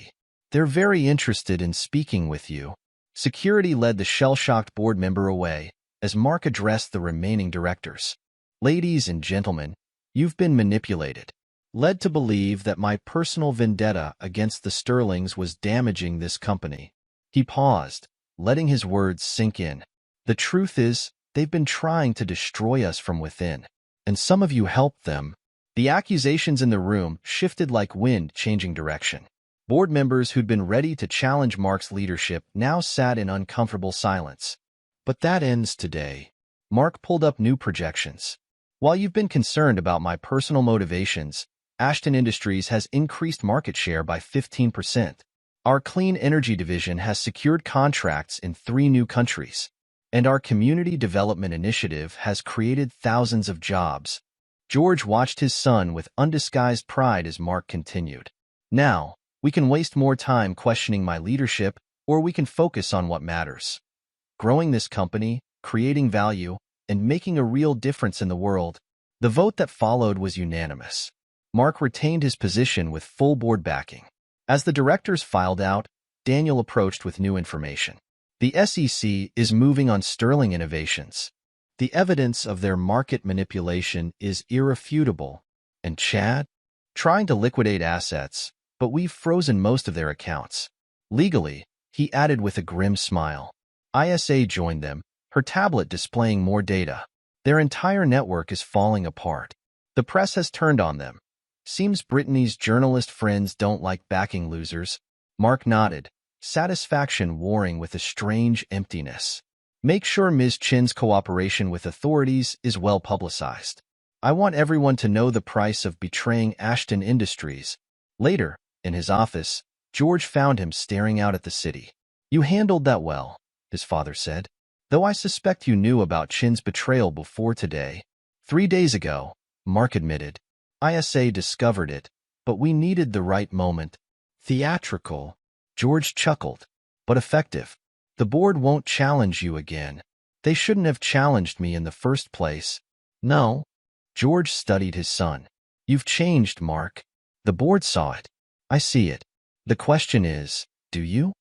They're very interested in speaking with you. Security led the shell-shocked board member away as Mark addressed the remaining directors. Ladies and gentlemen, you've been manipulated. Led to believe that my personal vendetta against the Sterlings was damaging this company. He paused, letting his words sink in. The truth is, they've been trying to destroy us from within, and some of you helped them. The accusations in the room shifted like wind changing direction. Board members who'd been ready to challenge Mark's leadership now sat in uncomfortable silence. But that ends today. Mark pulled up new projections. While you've been concerned about my personal motivations, Ashton Industries has increased market share by 15%. Our clean energy division has secured contracts in 3 new countries, and our community development initiative has created thousands of jobs. George watched his son with undisguised pride as Mark continued. Now, we can waste more time questioning my leadership, or we can focus on what matters. Growing this company, creating value, and making a real difference in the world. The vote that followed was unanimous. Mark retained his position with full board backing. As the directors filed out, Daniel approached with new information. The SEC is moving on Sterling Innovations. The evidence of their market manipulation is irrefutable. And Chad? Trying to liquidate assets, but we've frozen most of their accounts. Legally, he added with a grim smile. ISA joined them, her tablet displaying more data. Their entire network is falling apart. The press has turned on them. Seems Brittany's journalist friends don't like backing losers. Mark nodded, satisfaction warring with a strange emptiness. Make sure Ms. Chin's cooperation with authorities is well publicized. I want everyone to know the price of betraying Ashton Industries. Later, in his office, George found him staring out at the city. You handled that well, his father said. Though I suspect you knew about Chin's betrayal before today. 3 days ago, Mark admitted. ISA discovered it, but we needed the right moment. Theatrical. George chuckled. But effective. The board won't challenge you again. They shouldn't have challenged me in the first place. No. George studied his son. You've changed, Mark. The board saw it. I see it. The question is, do you?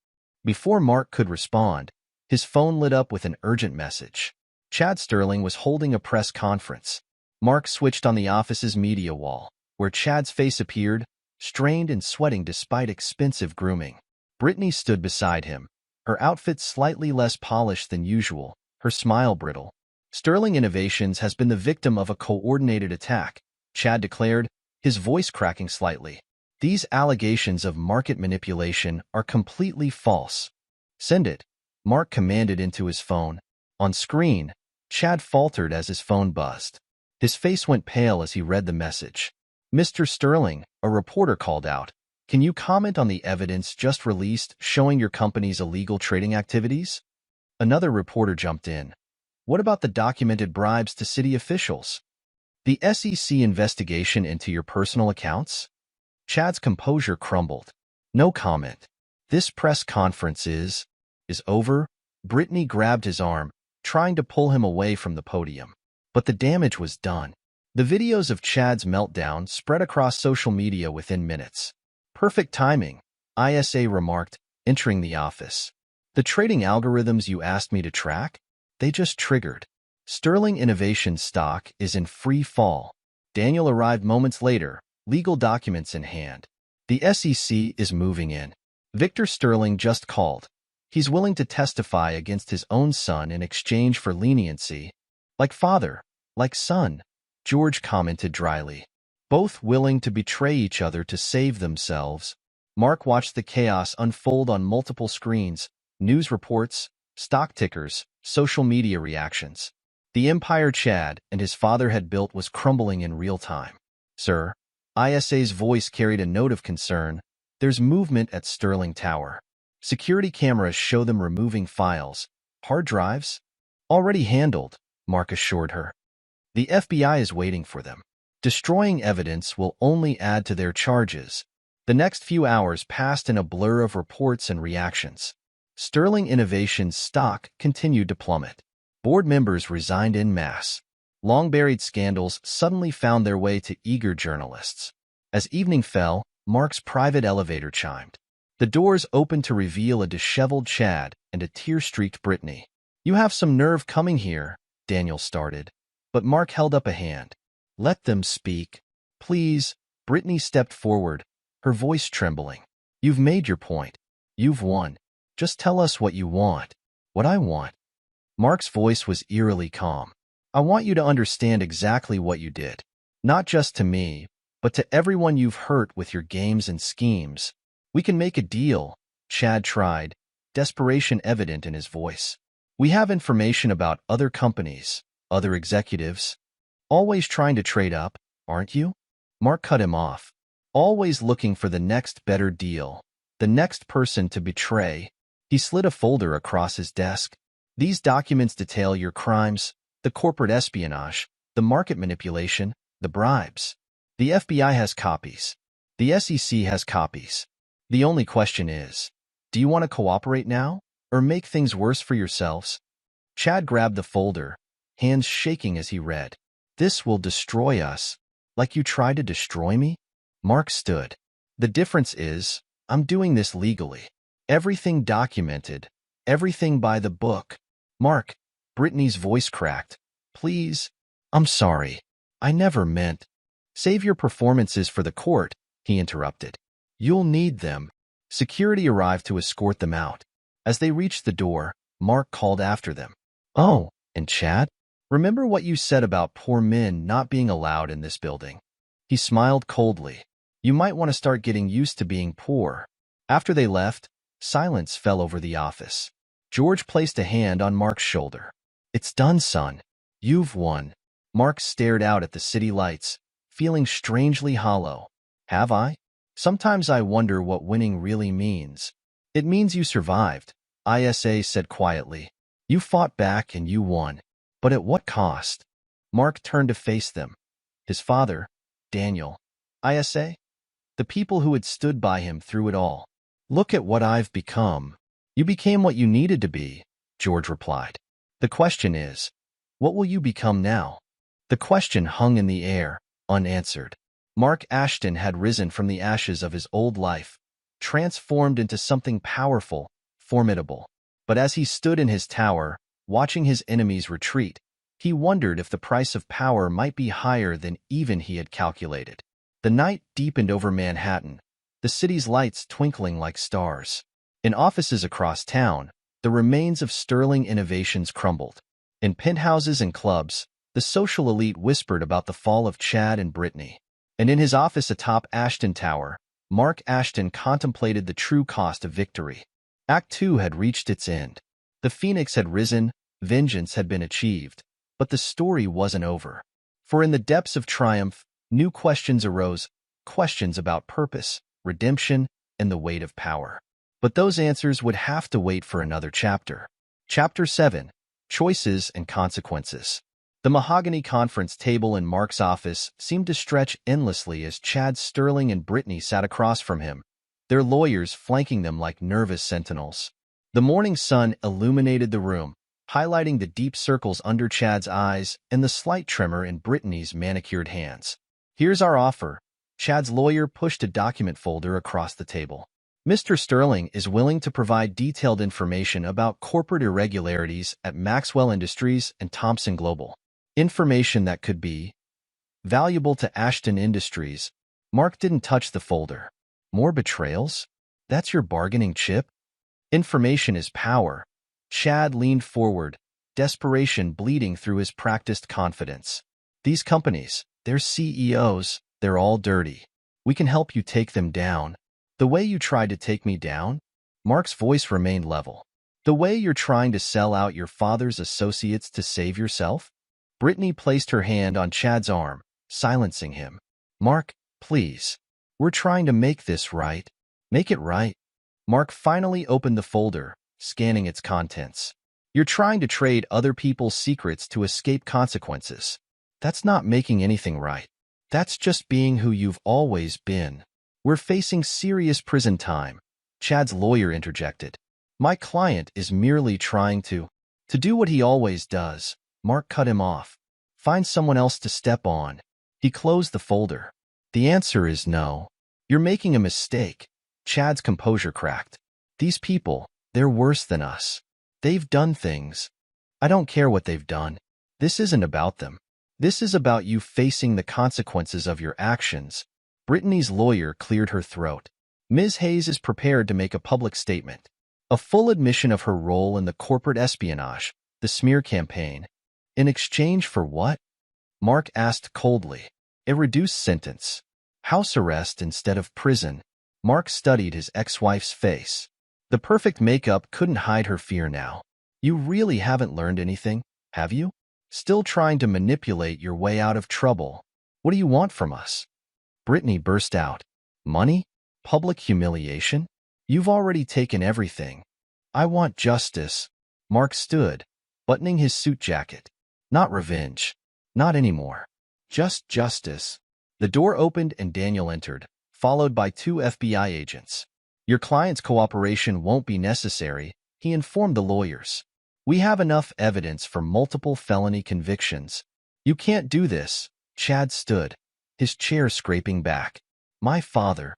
Before Mark could respond, his phone lit up with an urgent message. Chad Sterling was holding a press conference. Mark switched on the office's media wall, where Chad's face appeared, strained and sweating despite expensive grooming. Brittany stood beside him, her outfit slightly less polished than usual, her smile brittle. Sterling Innovations has been the victim of a coordinated attack, Chad declared, his voice cracking slightly. These allegations of market manipulation are completely false. Send it, Mark commanded into his phone. On screen, Chad faltered as his phone buzzed. His face went pale as he read the message. Mr. Sterling, a reporter called out, can you comment on the evidence just released showing your company's illegal trading activities? Another reporter jumped in. What about the documented bribes to city officials? The SEC investigation into your personal accounts? Chad's composure crumbled. No comment. This press conference is over. Brittany grabbed his arm, trying to pull him away from the podium. But the damage was done. The videos of Chad's meltdown spread across social media within minutes. Perfect timing, ISA remarked, entering the office. The trading algorithms you asked me to track? They just triggered. Sterling Innovations stock is in free fall. Daniel arrived moments later, legal documents in hand. The SEC is moving in. Victor Sterling just called. He's willing to testify against his own son in exchange for leniency. Like father, like son, George commented dryly. Both willing to betray each other to save themselves. Mark watched the chaos unfold on multiple screens, news reports, stock tickers, social media reactions. The empire Chad and his father had built was crumbling in real time. Sir, ISA's voice carried a note of concern. There's movement at Sterling Tower. Security cameras show them removing files. Hard drives? Already handled, Mark assured her. The FBI is waiting for them. Destroying evidence will only add to their charges. The next few hours passed in a blur of reports and reactions. Sterling Innovations stock continued to plummet. Board members resigned en masse. Long-buried scandals suddenly found their way to eager journalists. As evening fell, Mark's private elevator chimed. The doors opened to reveal a disheveled Chad and a tear-streaked Brittany. You have some nerve coming here, Daniel started. But Mark held up a hand. Let them speak. Please. Brittany stepped forward, her voice trembling. You've made your point. You've won. Just tell us what you want. What I want. Mark's voice was eerily calm. I want you to understand exactly what you did. Not just to me, but to everyone you've hurt with your games and schemes. We can make a deal, Chad tried, desperation evident in his voice. We have information about other companies. Other executives? Always trying to trade up, aren't you? Mark cut him off. Always looking for the next better deal, the next person to betray. He slid a folder across his desk. These documents detail your crimes, the corporate espionage, the market manipulation, the bribes. The FBI has copies. The SEC has copies. The only question is, do you want to cooperate now, or make things worse for yourselves? Chad grabbed the folder, hands shaking as he read. This will destroy us, like you tried to destroy me? Mark stood. The difference is, I'm doing this legally. Everything documented, everything by the book. Mark, Brittany's voice cracked. Please, I'm sorry. I never meant. Save your performances for the court, he interrupted. You'll need them. Security arrived to escort them out. As they reached the door, Mark called after them. Oh, and Chad? Remember what you said about poor men not being allowed in this building? He smiled coldly. You might want to start getting used to being poor. After they left, silence fell over the office. George placed a hand on Mark's shoulder. It's done, son. You've won. Mark stared out at the city lights, feeling strangely hollow. Have I? Sometimes I wonder what winning really means. It means you survived, ISA said quietly. You fought back and you won. But at what cost? Mark turned to face them. His father, Daniel, ISA, the people who had stood by him through it all. Look at what I've become. You became what you needed to be, George replied. The question is, what will you become now? The question hung in the air, unanswered. Mark Ashton had risen from the ashes of his old life, transformed into something powerful, formidable. But as he stood in his tower, watching his enemies retreat, he wondered if the price of power might be higher than even he had calculated. The night deepened over Manhattan, the city's lights twinkling like stars. In offices across town, the remains of sterling innovations crumbled. In penthouses and clubs, the social elite whispered about the fall of Chad and Brittany. And in his office atop Ashton Tower, Mark Ashton contemplated the true cost of victory. Act Two had reached its end. The phoenix had risen, vengeance had been achieved. But the story wasn't over. For in the depths of triumph, new questions arose, questions about purpose, redemption, and the weight of power. But those answers would have to wait for another chapter. Chapter 7. Choices and Consequences. The mahogany conference table in Mark's office seemed to stretch endlessly as Chad Sterling and Brittany sat across from him, their lawyers flanking them like nervous sentinels. The morning sun illuminated the room, highlighting the deep circles under Chad's eyes and the slight tremor in Brittany's manicured hands. Here's our offer. Chad's lawyer pushed a document folder across the table. Mr. Sterling is willing to provide detailed information about corporate irregularities at Maxwell Industries and Thomson Global. Information that could be valuable to Ashton Industries. Mark didn't touch the folder. More betrayals? That's your bargaining chip? Information is power. Chad leaned forward, desperation bleeding through his practiced confidence. These companies, their CEOs, they're all dirty. We can help you take them down. The way you tried to take me down? Mark's voice remained level. The way you're trying to sell out your father's associates to save yourself? Brittany placed her hand on Chad's arm, silencing him. Mark, please. We're trying to make this right. Make it right. Mark finally opened the folder, scanning its contents. You're trying to trade other people's secrets to escape consequences. That's not making anything right. That's just being who you've always been. We're facing serious prison time, Chad's lawyer interjected. My client is merely trying to do what he always does. Mark cut him off. Find someone else to step on. He closed the folder. The answer is no. You're making a mistake. Chad's composure cracked. These people, they're worse than us. They've done things. I don't care what they've done. This isn't about them. This is about you facing the consequences of your actions. Brittany's lawyer cleared her throat. Ms. Hayes is prepared to make a public statement. A full admission of her role in the corporate espionage, the smear campaign. In exchange for what? Mark asked coldly. A reduced sentence. House arrest instead of prison. Mark studied his ex-wife's face. The perfect makeup couldn't hide her fear now. You really haven't learned anything, have you? Still trying to manipulate your way out of trouble. What do you want from us? Brittany burst out. Money? Public humiliation? You've already taken everything. I want justice. Mark stood, buttoning his suit jacket. Not revenge. Not anymore. Just justice. The door opened and Daniel entered, followed by 2 FBI agents. Your client's cooperation won't be necessary, he informed the lawyers. We have enough evidence for multiple felony convictions. You can't do this. Chad stood, his chair scraping back. My father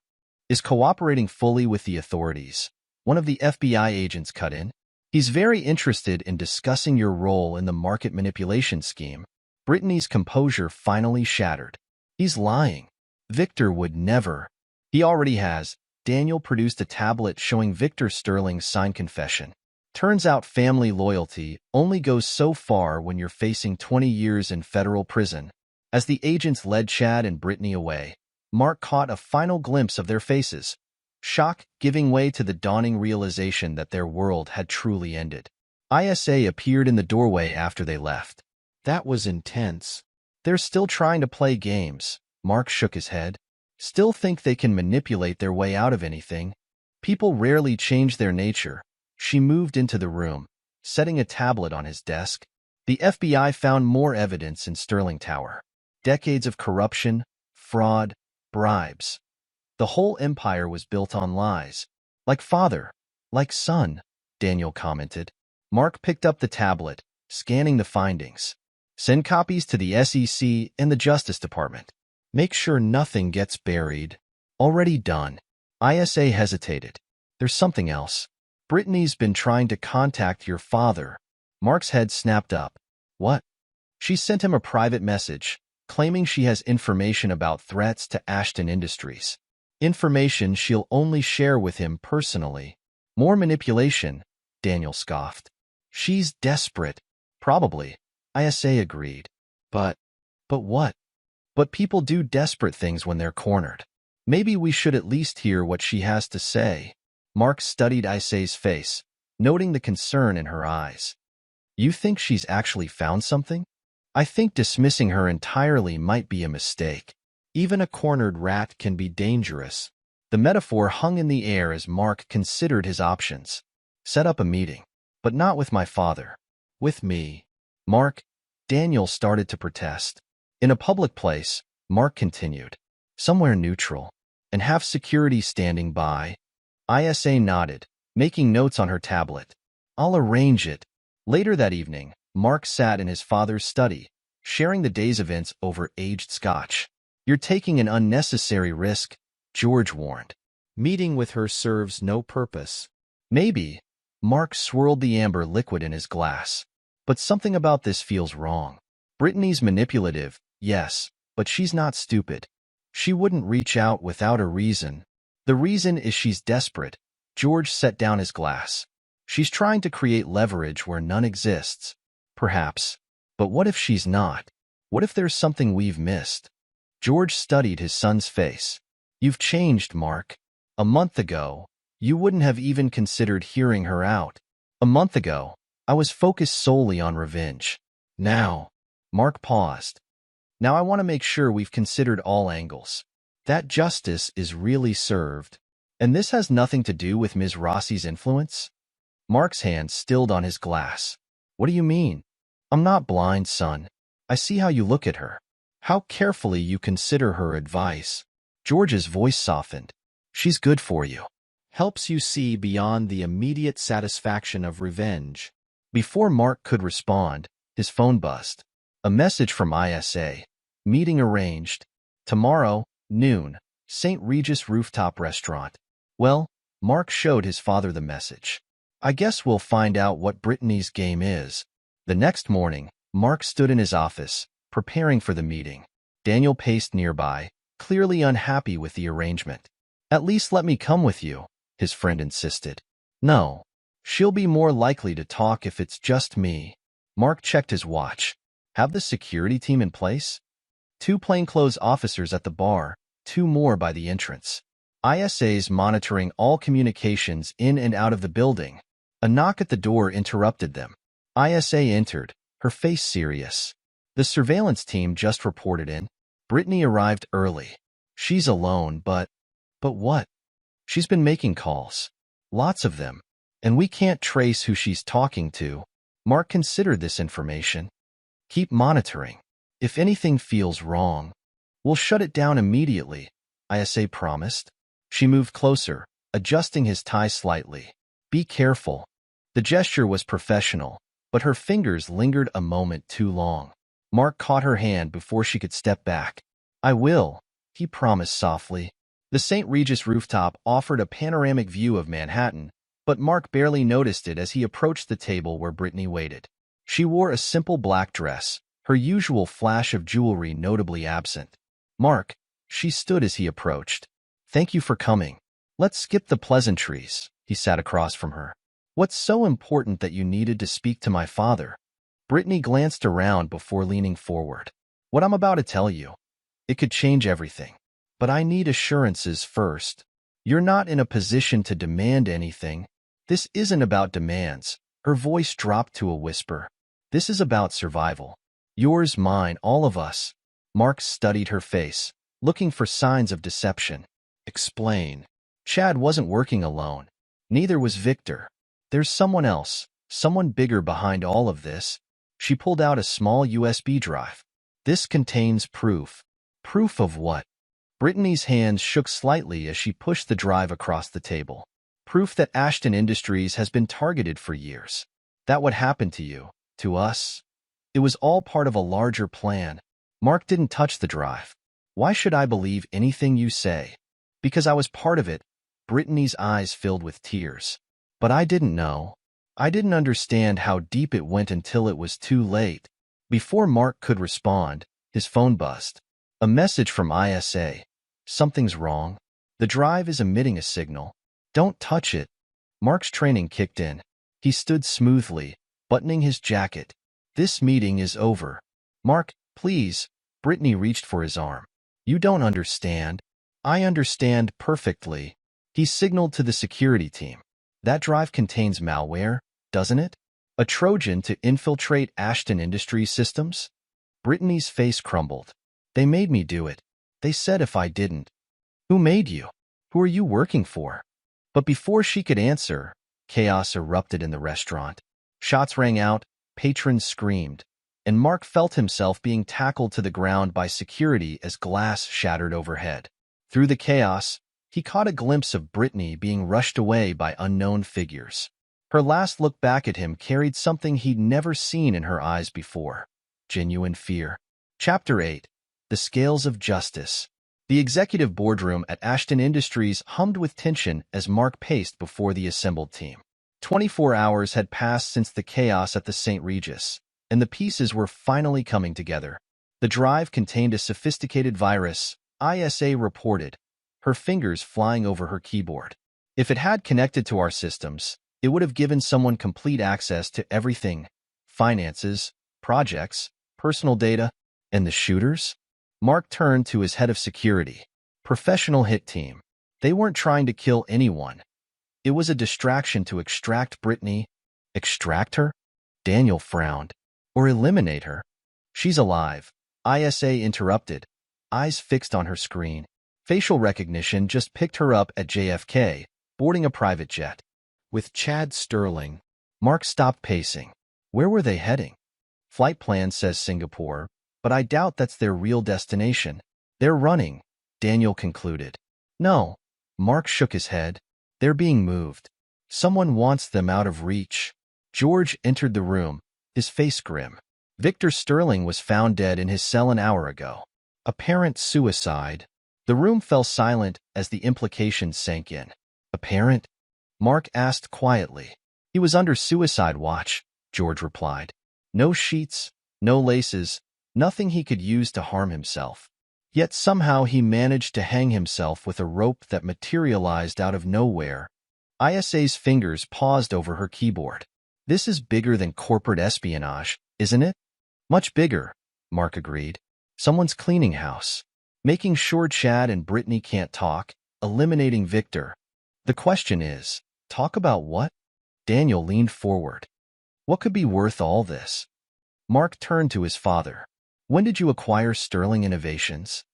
is cooperating fully with the authorities. One of the FBI agents cut in. He's very interested in discussing your role in the market manipulation scheme. Brittany's composure finally shattered. He's lying. Victor would never. He already has. Daniel produced a tablet showing Victor Sterling's signed confession. Turns out family loyalty only goes so far when you're facing 20 years in federal prison. As the agents led Chad and Brittany away, Mark caught a final glimpse of their faces, shock giving way to the dawning realization that their world had truly ended. ISA appeared in the doorway after they left. That was intense. They're still trying to play games. Mark shook his head. Still think they can manipulate their way out of anything. People rarely change their nature. She moved into the room, setting a tablet on his desk. The FBI found more evidence in Sterling Tower. Decades of corruption, fraud, bribes. The whole empire was built on lies. Like father, like son, Daniel commented. Mark picked up the tablet, scanning the findings. Send copies to the SEC and the Justice Department. Make sure nothing gets buried. Already done. ISA hesitated. There's something else. Brittany's been trying to contact your father. Mark's head snapped up. What? She sent him a private message, claiming she has information about threats to Ashton Industries. Information she'll only share with him personally. More manipulation, Daniel scoffed. She's desperate. Probably. ISA agreed. But what? But people do desperate things when they're cornered. Maybe we should at least hear what she has to say. Mark studied ISA's face, noting the concern in her eyes. You think she's actually found something? I think dismissing her entirely might be a mistake. Even a cornered rat can be dangerous. The metaphor hung in the air as Mark considered his options. Set up a meeting. But not with my father. With me. Mark, Daniel started to protest. In a public place, Mark continued. Somewhere neutral. And have security standing by. ISA nodded, making notes on her tablet. I'll arrange it. Later that evening, Mark sat in his father's study, sharing the day's events over aged scotch. You're taking an unnecessary risk, George warned. Meeting with her serves no purpose. Maybe. Mark swirled the amber liquid in his glass. But something about this feels wrong. Brittany's manipulative, yes, but she's not stupid. She wouldn't reach out without a reason. The reason is she's desperate. George set down his glass. She's trying to create leverage where none exists. Perhaps. But what if she's not? What if there's something we've missed? George studied his son's face. You've changed, Mark. A month ago, you wouldn't have even considered hearing her out. A month ago, I was focused solely on revenge. Now, Mark paused. Now I want to make sure we've considered all angles. That justice is really served. And this has nothing to do with Ms. Rossi's influence? Mark's hand stilled on his glass. What do you mean? I'm not blind, son. I see how you look at her. How carefully you consider her advice. George's voice softened. She's good for you. Helps you see beyond the immediate satisfaction of revenge. Before Mark could respond, his phone buzzed. A message from ISA. Meeting arranged. Tomorrow, noon, St. Regis Rooftop Restaurant. Well, Mark showed his father the message. I guess we'll find out what Brittany's game is. The next morning, Mark stood in his office, preparing for the meeting. Daniel paced nearby, clearly unhappy with the arrangement. At least let me come with you, his friend insisted. No. She'll be more likely to talk if it's just me. Mark checked his watch. Have the security team in place? 2 plainclothes officers at the bar, 2 more by the entrance. ISA's monitoring all communications in and out of the building. A knock at the door interrupted them. ISA entered, her face serious. The surveillance team just reported in. Brittany arrived early. She's alone, but what? She's been making calls. Lots of them. And we can't trace who she's talking to. Mark considered this information. Keep monitoring. If anything feels wrong, we'll shut it down immediately, ISA promised. She moved closer, adjusting his tie slightly. Be careful. The gesture was professional, but her fingers lingered a moment too long. Mark caught her hand before she could step back. I will, he promised softly. The St. Regis rooftop offered a panoramic view of Manhattan, but Mark barely noticed it as he approached the table where Brittany waited. She wore a simple black dress, her usual flash of jewelry notably absent. Mark, she stood as he approached. Thank you for coming. Let's skip the pleasantries, he sat across from her. What's so important that you needed to speak to my father? Brittany glanced around before leaning forward. What I'm about to tell you, it could change everything. But I need assurances first. You're not in a position to demand anything. This isn't about demands. Her voice dropped to a whisper. This is about survival. Yours, mine, all of us. Mark studied her face, looking for signs of deception. Explain. Chad wasn't working alone. Neither was Victor. There's someone else, someone bigger behind all of this. She pulled out a small USB drive. This contains proof. Proof of what? Brittany's hands shook slightly as she pushed the drive across the table. Proof that Ashton Industries has been targeted for years. That what happened to you, to us. It was all part of a larger plan. Mark didn't touch the drive. Why should I believe anything you say? Because I was part of it. Brittany's eyes filled with tears. But I didn't know. I didn't understand how deep it went until it was too late. Before Mark could respond, his phone buzzed. A message from ISA. Something's wrong. The drive is emitting a signal. Don't touch it. Mark's training kicked in. He stood smoothly, buttoning his jacket. This meeting is over. Mark, please. Brittany reached for his arm. You don't understand. I understand perfectly. He signaled to the security team. That drive contains malware, doesn't it? A Trojan to infiltrate Ashton Industries systems? Brittany's face crumbled. They made me do it. They said if I didn't. Who made you? Who are you working for? But before she could answer, chaos erupted in the restaurant. Shots rang out, patrons screamed, and Mark felt himself being tackled to the ground by security as glass shattered overhead. Through the chaos, he caught a glimpse of Brittany being rushed away by unknown figures. Her last look back at him carried something he'd never seen in her eyes before. Genuine fear. Chapter 8. The Scales of Justice. The executive boardroom at Ashton Industries hummed with tension as Mark paced before the assembled team. 24 hours had passed since the chaos at the St. Regis, and the pieces were finally coming together. The drive contained a sophisticated virus, ISA reported, her fingers flying over her keyboard. If it had connected to our systems, it would have given someone complete access to everything: finances, projects, personal data, and the shooters? Mark turned to his head of security. Professional hit team. They weren't trying to kill anyone. It was a distraction to extract Brittany. Extract her? Daniel frowned. Or eliminate her. She's alive. ISA interrupted, eyes fixed on her screen. Facial recognition just picked her up at JFK, boarding a private jet. With Chad Sterling. Mark stopped pacing. Where were they heading? Flight plan says Singapore, but I doubt that's their real destination. They're running, Daniel concluded. No. Mark shook his head. They're being moved. Someone wants them out of reach. George entered the room, his face grim. Victor Sterling was found dead in his cell an hour ago. Apparent suicide. The room fell silent as the implications sank in. Apparent? Mark asked quietly. He was under suicide watch, George replied. No sheets, no laces, nothing he could use to harm himself. Yet somehow he managed to hang himself with a rope that materialized out of nowhere. ISA's fingers paused over her keyboard. This is bigger than corporate espionage, isn't it? Much bigger, Mark agreed. Someone's cleaning house. Making sure Chad and Brittany can't talk, eliminating Victor. The question is, talk about what? Daniel leaned forward. What could be worth all this? Mark turned to his father. When did you acquire Sterling Innovations?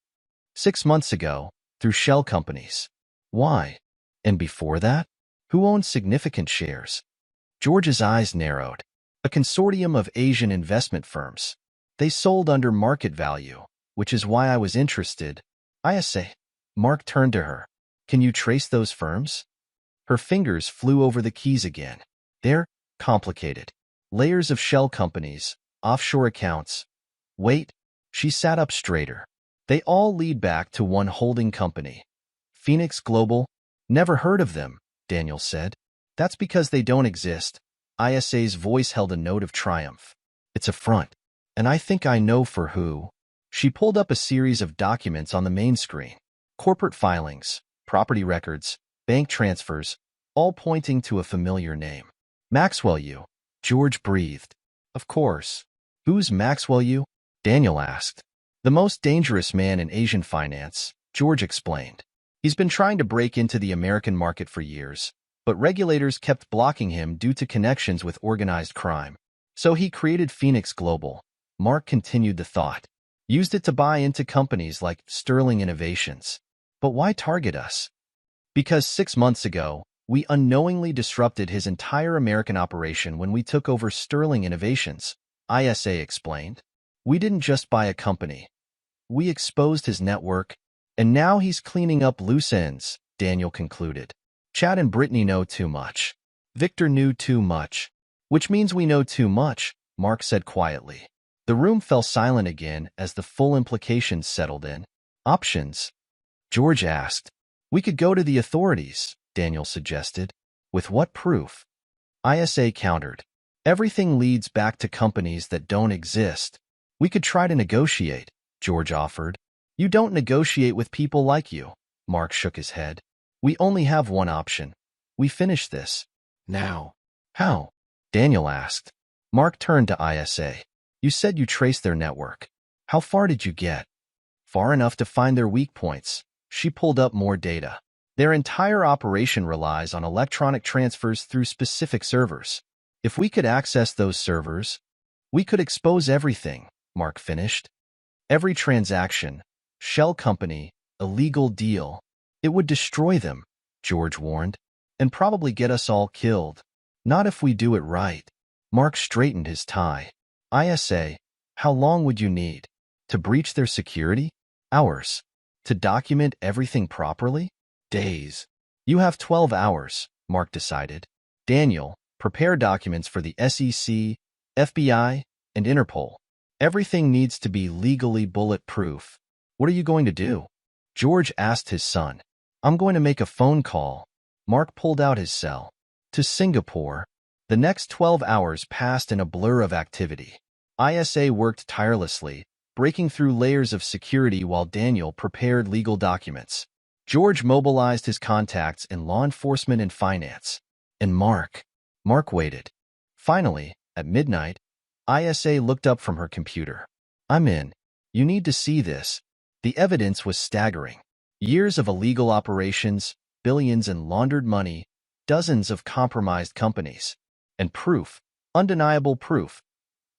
6 months ago, through shell companies. Why? And before that? Who owned significant shares? George's eyes narrowed. A consortium of Asian investment firms. They sold under market value, which is why I was interested. ISA. Mark turned to her. Can you trace those firms? Her fingers flew over the keys again. They're complicated. Layers of shell companies, offshore accounts. Wait. She sat up straighter. They all lead back to one holding company. Phoenix Global? Never heard of them, Daniel said. That's because they don't exist. ISA's voice held a note of triumph. It's a front. And I think I know for who. She pulled up a series of documents on the main screen. Corporate filings, property records, bank transfers, all pointing to a familiar name. Maxwell Yu. George breathed. Of course. Who's Maxwell Yu? Daniel asked. The most dangerous man in Asian finance, George explained. He's been trying to break into the American market for years, but regulators kept blocking him due to connections with organized crime. So he created Phoenix Global. Mark continued the thought. Used it to buy into companies like Sterling Innovations. But why target us? Because 6 months ago, we unknowingly disrupted his entire American operation when we took over Sterling Innovations, ISA explained. We didn't just buy a company. We exposed his network, and now he's cleaning up loose ends, Daniel concluded. Chad and Brittany know too much. Victor knew too much. Which means we know too much, Mark said quietly. The room fell silent again as the full implications settled in. Options? George asked. We could go to the authorities, Daniel suggested. With what proof? ISA countered. Everything leads back to companies that don't exist. We could try to negotiate, George offered. You don't negotiate with people like you, Mark shook his head. We only have one option. We finish this. Now. How? Daniel asked. Mark turned to ISA. You said you traced their network. How far did you get? Far enough to find their weak points. She pulled up more data. Their entire operation relies on electronic transfers through specific servers. If we could access those servers, we could expose everything, Mark finished. Every transaction, shell company, illegal deal. It would destroy them, George warned, and probably get us all killed. Not if we do it right. Mark straightened his tie. ISA, how long would you need? To breach their security? Hours. To document everything properly? Days. You have 12 hours, Mark decided. Daniel, prepare documents for the SEC, FBI, and Interpol. Everything needs to be legally bulletproof. What are you going to do? George asked his son. I'm going to make a phone call. Mark pulled out his cell. To Singapore. The next 12 hours passed in a blur of activity. ISA worked tirelessly, breaking through layers of security while Daniel prepared legal documents. George mobilized his contacts in law enforcement and finance. And Mark waited. Finally, at midnight, ISA looked up from her computer. I'm in. You need to see this. The evidence was staggering. Years of illegal operations, billions in laundered money, dozens of compromised companies. And proof, undeniable proof,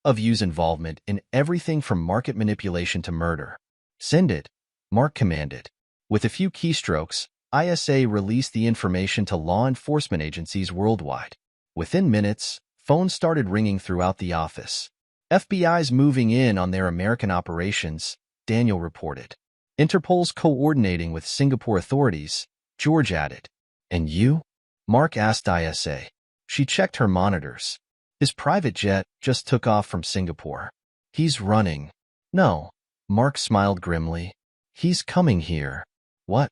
of Yu's involvement in everything from market manipulation to murder. Send it, Mark commanded. With a few keystrokes, ISA released the information to law enforcement agencies worldwide. Within minutes, phones started ringing throughout the office. FBI's moving in on their American operations, Daniel reported. Interpol's coordinating with Singapore authorities, George added. And you? Mark asked ISA. She checked her monitors. His private jet just took off from Singapore. He's running. No. Mark smiled grimly. He's coming here. What?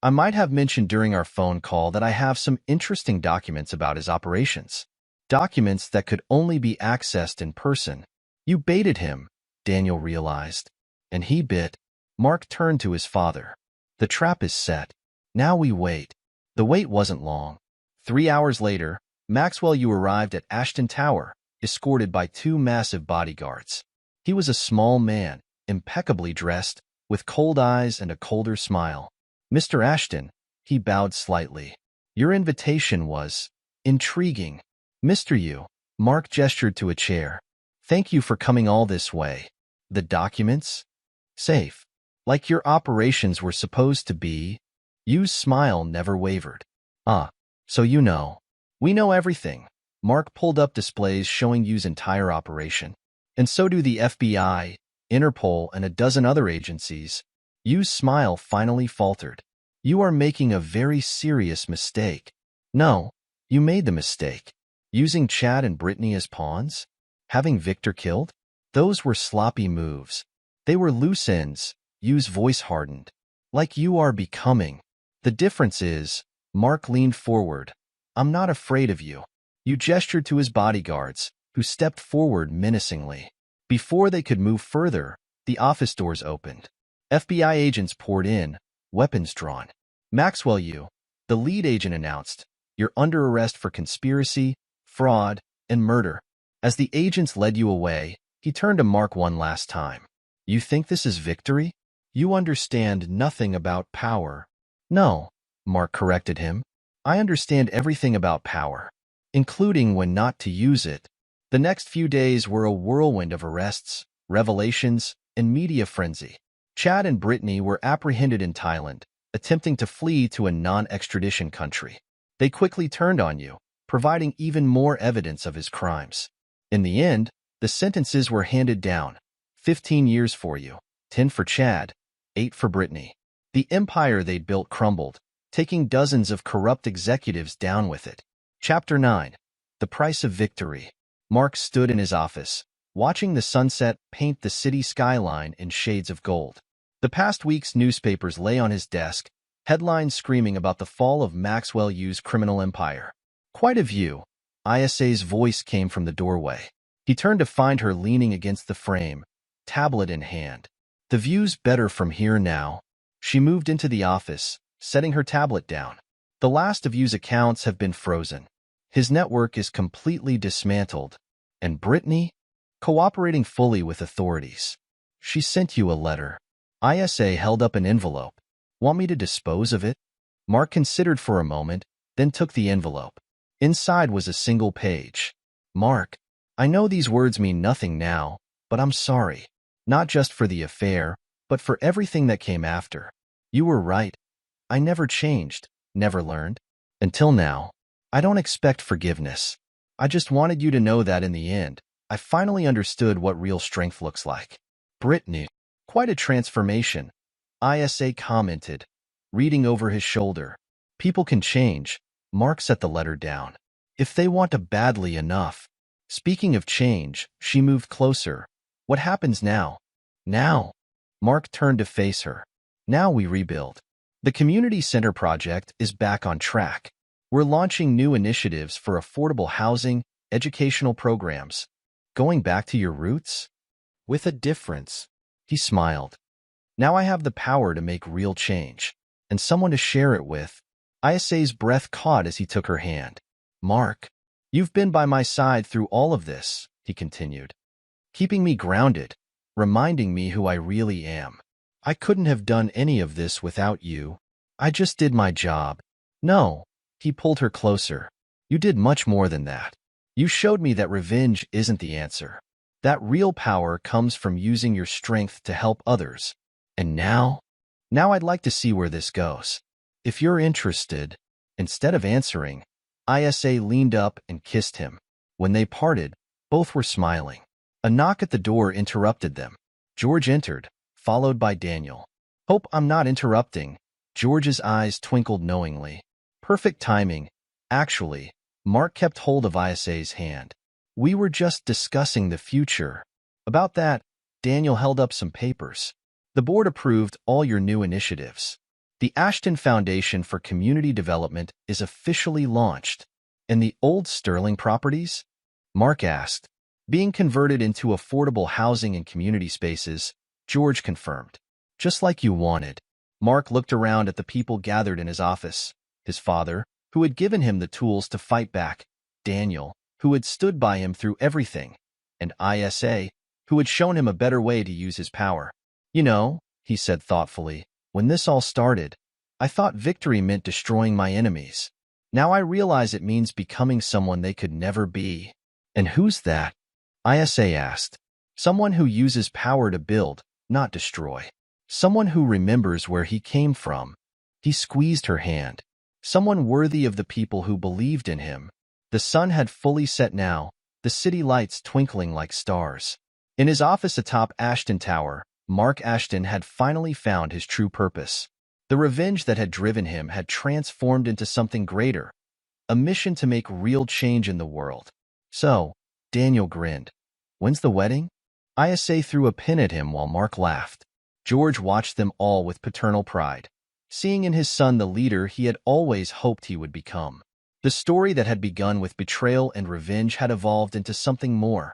I might have mentioned during our phone call that I have some interesting documents about his operations. Documents that could only be accessed in person. You baited him, Daniel realized. And he bit. Mark turned to his father. The trap is set. Now we wait. The wait wasn't long. 3 hours later, Maxwell Yu arrived at Ashton Tower, escorted by 2 massive bodyguards. He was a small man, impeccably dressed, with cold eyes and a colder smile. Mr. Ashton, he bowed slightly. Your invitation was intriguing. Mr. Yu, Mark gestured to a chair. Thank you for coming all this way. The documents? Safe. Like your operations were supposed to be. Yu's smile never wavered. So you know. We know everything. Mark pulled up displays showing Yu's entire operation. And so do the FBI, Interpol, and a dozen other agencies. Yu's smile finally faltered. You are making a very serious mistake. No, you made the mistake. Using Chad and Brittany as pawns? Having Victor killed? Those were sloppy moves. They were loose ends. Yu's voice hardened. Like you are becoming. The difference is, Mark leaned forward. I'm not afraid of you. You gestured to his bodyguards, who stepped forward menacingly. Before they could move further, the office doors opened. FBI agents poured in, weapons drawn. Maxwell Yu, the lead agent announced, you're under arrest for conspiracy, fraud, and murder. As the agents led you away, he turned to Mark one last time. You think this is victory? You understand nothing about power. No, Mark corrected him. I understand everything about power, including when not to use it. The next few days were a whirlwind of arrests, revelations, and media frenzy. Chad and Brittany were apprehended in Thailand, attempting to flee to a non-extradition country. They quickly turned on you, providing even more evidence of his crimes. In the end, the sentences were handed down. 15 years for you, 10 for Chad, 8 for Brittany. The empire they'd built crumbled, taking dozens of corrupt executives down with it. Chapter 9. The Price of Victory. Mark stood in his office, watching the sunset paint the city skyline in shades of gold. The past week's newspapers lay on his desk, headlines screaming about the fall of Maxwell Yu's criminal empire. Quite a view. ISA's voice came from the doorway. He turned to find her leaning against the frame, tablet in hand. The view's better from here now. She moved into the office, setting her tablet down. The last of Yu's accounts have been frozen. His network is completely dismantled. And Brittany? Cooperating fully with authorities. She sent you a letter. ISA held up an envelope. Want me to dispose of it? Mark considered for a moment, then took the envelope. Inside was a single page. Mark, I know these words mean nothing now, but I'm sorry. Not just for the affair, but for everything that came after. You were right. I never changed, never learned. Until now. I don't expect forgiveness. I just wanted you to know that in the end, I finally understood what real strength looks like. Brittany. Quite a transformation, ISA commented, reading over his shoulder. People can change. Mark set the letter down. If they want to badly enough. Speaking of change, she moved closer. What happens now? Now. Mark turned to face her. Now we rebuild. The Community Center project is back on track. We're launching new initiatives for affordable housing, educational programs. Going back to your roots? With a difference. He smiled. Now I have the power to make real change, and someone to share it with. ISA's breath caught as he took her hand. Mark, you've been by my side through all of this, he continued, keeping me grounded, reminding me who I really am. I couldn't have done any of this without you. I just did my job. No, he pulled her closer. You did much more than that. You showed me that revenge isn't the answer. That real power comes from using your strength to help others. And now I'd like to see where this goes. If you're interested. Instead of answering, ISA leaned up and kissed him. When they parted, both were smiling. A knock at the door interrupted them. George entered, followed by Daniel. Hope I'm not interrupting. George's eyes twinkled knowingly. Perfect timing. Actually, Mark kept hold of ISA's hand. We were just discussing the future. About that, Daniel held up some papers. The board approved all your new initiatives. The Ashton Foundation for Community Development is officially launched. And the old Sterling properties? Mark asked. Being converted into affordable housing and community spaces, George confirmed. Just like you wanted. Mark looked around at the people gathered in his office. His father, who had given him the tools to fight back. Daniel, who had stood by him through everything, and ISA, who had shown him a better way to use his power. You know, he said thoughtfully, when this all started, I thought victory meant destroying my enemies. Now I realize it means becoming someone they could never be. And who's that? ISA asked. Someone who uses power to build, not destroy. Someone who remembers where he came from. He squeezed her hand. Someone worthy of the people who believed in him. The sun had fully set now, the city lights twinkling like stars. In his office atop Ashton Tower, Mark Ashton had finally found his true purpose. The revenge that had driven him had transformed into something greater, a mission to make real change in the world. So, Daniel grinned. When's the wedding? ISA threw a pin at him while Mark laughed. George watched them all with paternal pride, seeing in his son the leader he had always hoped he would become. The story that had begun with betrayal and revenge had evolved into something more,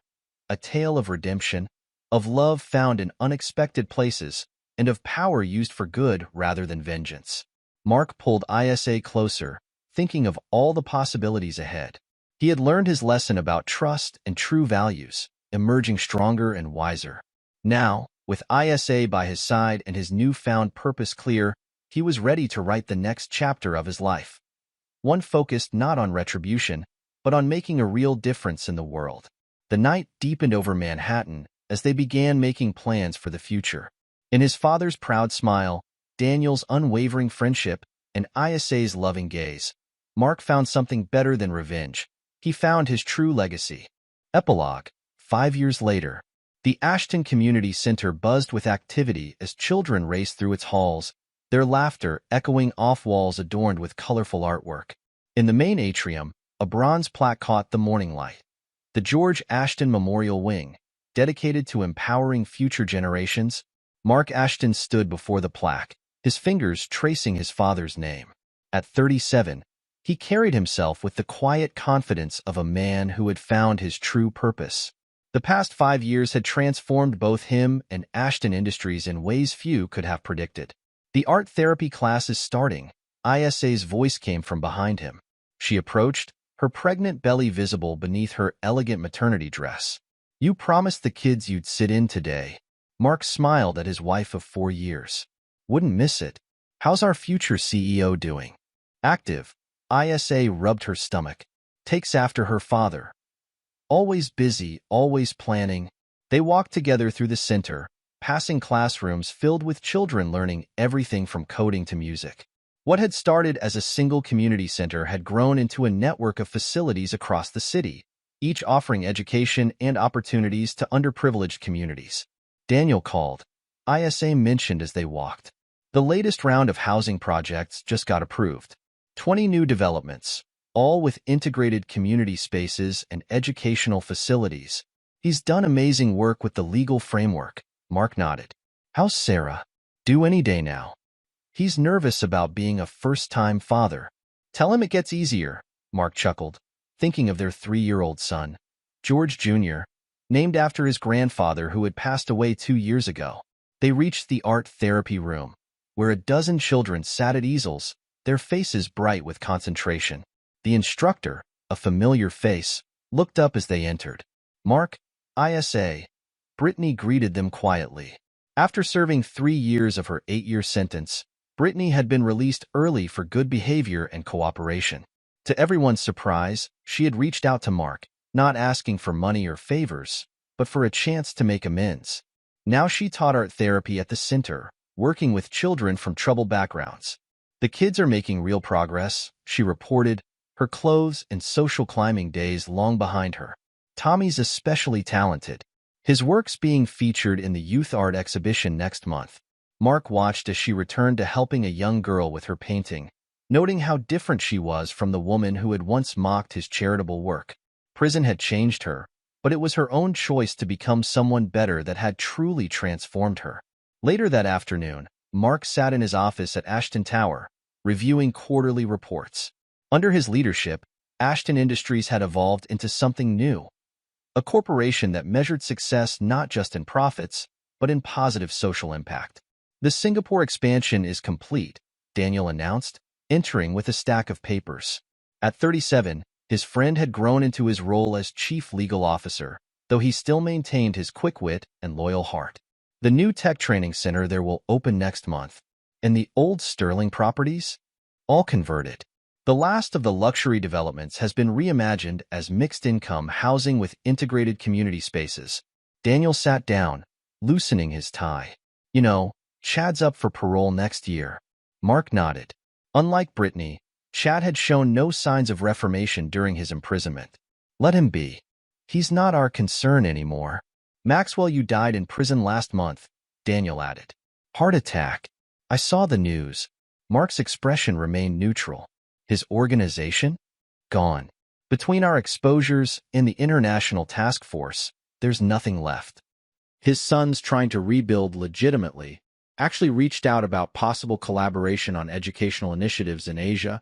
a tale of redemption, of love found in unexpected places, and of power used for good rather than vengeance. Mark pulled ISA closer, thinking of all the possibilities ahead. He had learned his lesson about trust and true values, emerging stronger and wiser. Now, with ISA by his side and his newfound purpose clear, he was ready to write the next chapter of his life. One focused not on retribution, but on making a real difference in the world. The night deepened over Manhattan as they began making plans for the future. In his father's proud smile, Daniel's unwavering friendship, and ISA's loving gaze, Mark found something better than revenge. He found his true legacy. Epilogue. 5 years later, the Ashton Community Center buzzed with activity as children raced through its halls, their laughter echoing off walls adorned with colorful artwork. In the main atrium, a bronze plaque caught the morning light. The George Ashton Memorial Wing, dedicated to empowering future generations. Mark Ashton stood before the plaque, his fingers tracing his father's name. At 37, he carried himself with the quiet confidence of a man who had found his true purpose. The past 5 years had transformed both him and Ashton Industries in ways few could have predicted. The art therapy class is starting. ISA's voice came from behind him. She approached, her pregnant belly visible beneath her elegant maternity dress. You promised the kids you'd sit in today. Mark smiled at his wife of 4 years. Wouldn't miss it. How's our future CEO doing? Active. ISA rubbed her stomach. Takes after her father. Always busy, always planning. They walked together through the center, passing classrooms filled with children learning everything from coding to music. What had started as a single community center had grown into a network of facilities across the city, each offering education and opportunities to underprivileged communities. Daniel called. ISA mentioned as they walked. The latest round of housing projects just got approved. 20 new developments, all with integrated community spaces and educational facilities. He's done amazing work with the legal framework. Mark nodded. How's Sarah? Due any day now. He's nervous about being a first-time father. Tell him it gets easier, Mark chuckled, thinking of their 3-year-old son, George Jr., named after his grandfather who had passed away 2 years ago. They reached the art therapy room, where a dozen children sat at easels, their faces bright with concentration. The instructor, a familiar face, looked up as they entered. Mark, ISA. Brittany greeted them quietly. After serving 3 years of her 8-year sentence, Brittany had been released early for good behavior and cooperation. To everyone's surprise, she had reached out to Mark, not asking for money or favors, but for a chance to make amends. Now she taught art therapy at the center, working with children from troubled backgrounds. The kids are making real progress, she reported, her clothes and social climbing days long behind her. Tommy's especially talented. His work's being featured in the youth art exhibition next month. Mark watched as she returned to helping a young girl with her painting, noting how different she was from the woman who had once mocked his charitable work. Prison had changed her, but it was her own choice to become someone better that had truly transformed her. Later that afternoon, Mark sat in his office at Ashton Tower, reviewing quarterly reports. Under his leadership, Ashton Industries had evolved into something new, a corporation that measured success not just in profits, but in positive social impact. The Singapore expansion is complete, Daniel announced, entering with a stack of papers. At 37, his friend had grown into his role as chief legal officer, though he still maintained his quick wit and loyal heart. The new tech training center there will open next month, and the old Sterling properties? All converted. The last of the luxury developments has been reimagined as mixed-income housing with integrated community spaces. Daniel sat down, loosening his tie. You know, Chad's up for parole next year. Mark nodded. Unlike Brittany, Chad had shown no signs of reformation during his imprisonment. Let him be. He's not our concern anymore. Maxwell, you died in prison last month, Daniel added. Heart attack. I saw the news. Mark's expression remained neutral. His organization? Gone. Between our exposures and the International Task Force, there's nothing left. His son's trying to rebuild legitimately, actually reached out about possible collaboration on educational initiatives in Asia.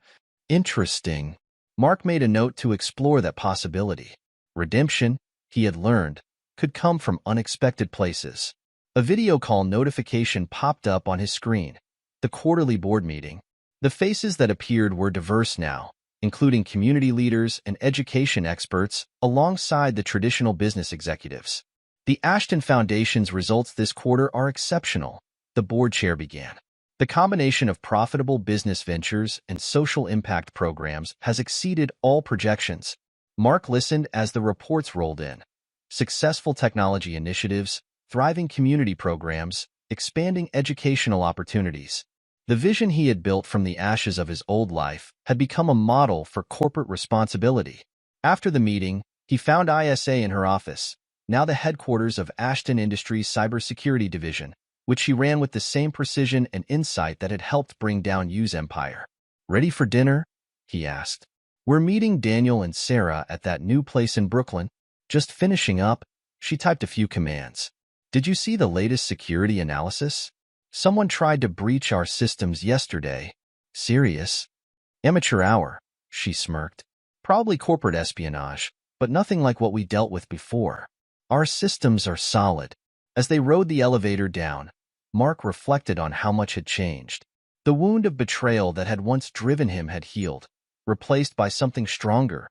Interesting. Mark made a note to explore that possibility. Redemption, he had learned, could come from unexpected places. A video call notification popped up on his screen. The quarterly board meeting. The faces that appeared were diverse now, including community leaders and education experts alongside the traditional business executives. The Ashton Foundation's results this quarter are exceptional, the board chair began. The combination of profitable business ventures and social impact programs has exceeded all projections. Mark listened as the reports rolled in. Successful technology initiatives, thriving community programs, expanding educational opportunities. The vision he had built from the ashes of his old life had become a model for corporate responsibility. After the meeting, he found ISA in her office, now the headquarters of Ashton Industries' cybersecurity division, which she ran with the same precision and insight that had helped bring down Yu's empire. Ready for dinner? He asked. We're meeting Daniel and Sarah at that new place in Brooklyn. Just finishing up, she typed a few commands. Did you see the latest security analysis? Someone tried to breach our systems yesterday. Serious? Amateur hour, she smirked. Probably corporate espionage, but nothing like what we dealt with before. Our systems are solid. As they rode the elevator down, Mark reflected on how much had changed. The wound of betrayal that had once driven him had healed, replaced by something stronger,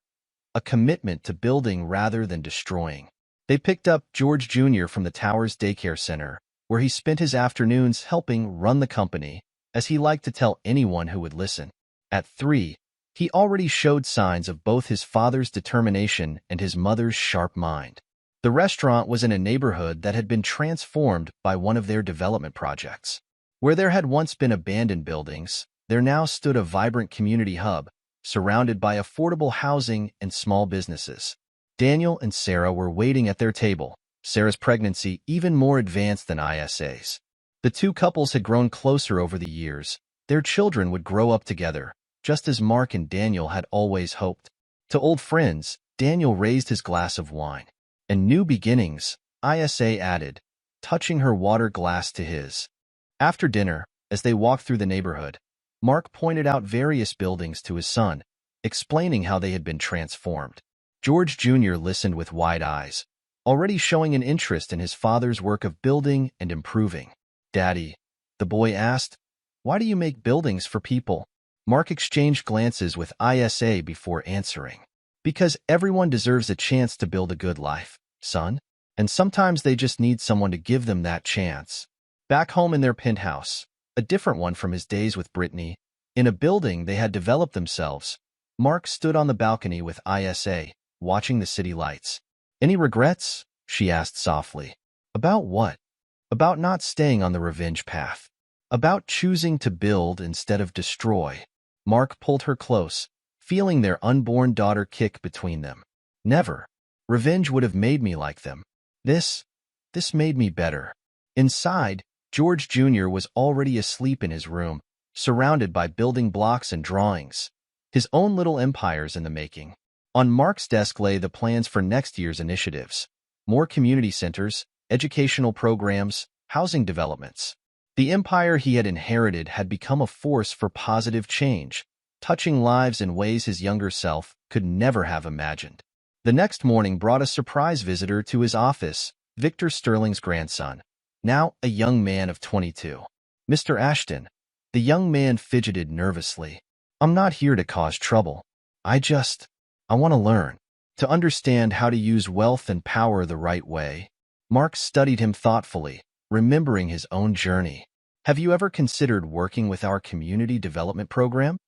a commitment to building rather than destroying. They picked up George Jr. from the Towers Daycare Center, where he spent his afternoons helping run the company, as he liked to tell anyone who would listen. At 3, he already showed signs of both his father's determination and his mother's sharp mind. The restaurant was in a neighborhood that had been transformed by one of their development projects. Where there had once been abandoned buildings, there now stood a vibrant community hub, surrounded by affordable housing and small businesses. Daniel and Sarah were waiting at their table, Sarah's pregnancy even more advanced than ISA's. The two couples had grown closer over the years. Their children would grow up together, just as Mark and Daniel had always hoped. To old friends, Daniel raised his glass of wine. And new beginnings, ISA added, touching her water glass to his. After dinner, as they walked through the neighborhood, Mark pointed out various buildings to his son, explaining how they had been transformed. George Jr. listened with wide eyes, already showing an interest in his father's work of building and improving. Daddy, the boy asked, why do you make buildings for people? Mark exchanged glances with ISA before answering. Because everyone deserves a chance to build a good life, son. And sometimes they just need someone to give them that chance. Back home in their penthouse, a different one from his days with Brittany, in a building they had developed themselves, Mark stood on the balcony with ISA, watching the city lights. Any regrets? She asked softly. About what? About not staying on the revenge path. About choosing to build instead of destroy. Mark pulled her close, feeling their unborn daughter kick between them. Never. Revenge would have made me like them. This made me better. Inside, George Jr. was already asleep in his room, surrounded by building blocks and drawings. His own little empires in the making. On Mark's desk lay the plans for next year's initiatives. More community centers, educational programs, housing developments. The empire he had inherited had become a force for positive change, touching lives in ways his younger self could never have imagined. The next morning brought a surprise visitor to his office, Victor Sterling's grandson, now a young man of 22. Mr. Ashton. The young man fidgeted nervously. I'm not here to cause trouble. I want to learn. To understand how to use wealth and power the right way. Mark studied him thoughtfully, remembering his own journey. Have you ever considered working with our community development program?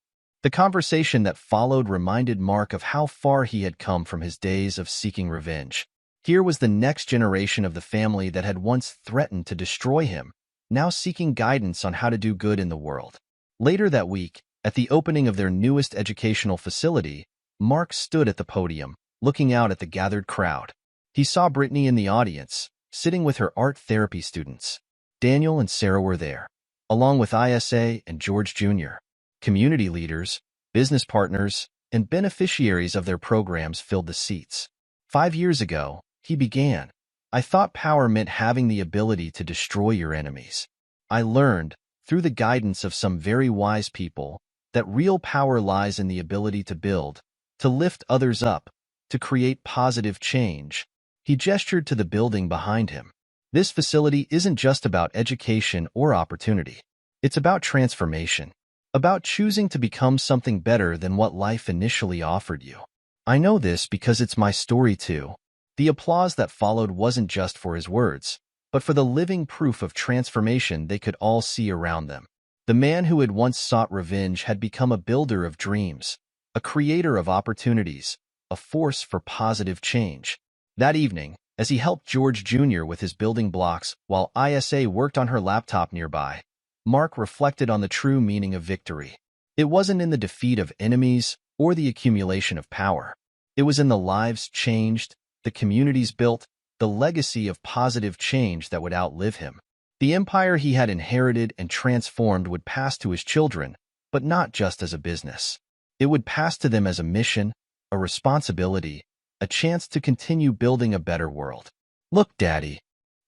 The conversation that followed reminded Mark of how far he had come from his days of seeking revenge. Here was the next generation of the family that had once threatened to destroy him, now seeking guidance on how to do good in the world. Later that week, at the opening of their newest educational facility, Mark stood at the podium, looking out at the gathered crowd. He saw Brittany in the audience, sitting with her art therapy students. Daniel and Sarah were there, along with ISA and George Jr. Community leaders, business partners, and beneficiaries of their programs filled the seats. 5 years ago, he began. I thought power meant having the ability to destroy your enemies. I learned, through the guidance of some very wise people, that real power lies in the ability to build, to lift others up, to create positive change. He gestured to the building behind him. This facility isn't just about education or opportunity. It's about transformation, about choosing to become something better than what life initially offered you. I know this because it's my story too. The applause that followed wasn't just for his words, but for the living proof of transformation they could all see around them. The man who had once sought revenge had become a builder of dreams, a creator of opportunities, a force for positive change. That evening, as he helped George Jr. with his building blocks while ISA worked on her laptop nearby, Mark reflected on the true meaning of victory. It wasn't in the defeat of enemies or the accumulation of power. It was in the lives changed, the communities built, the legacy of positive change that would outlive him. The empire he had inherited and transformed would pass to his children, but not just as a business. It would pass to them as a mission, a responsibility, a chance to continue building a better world. Look, Daddy.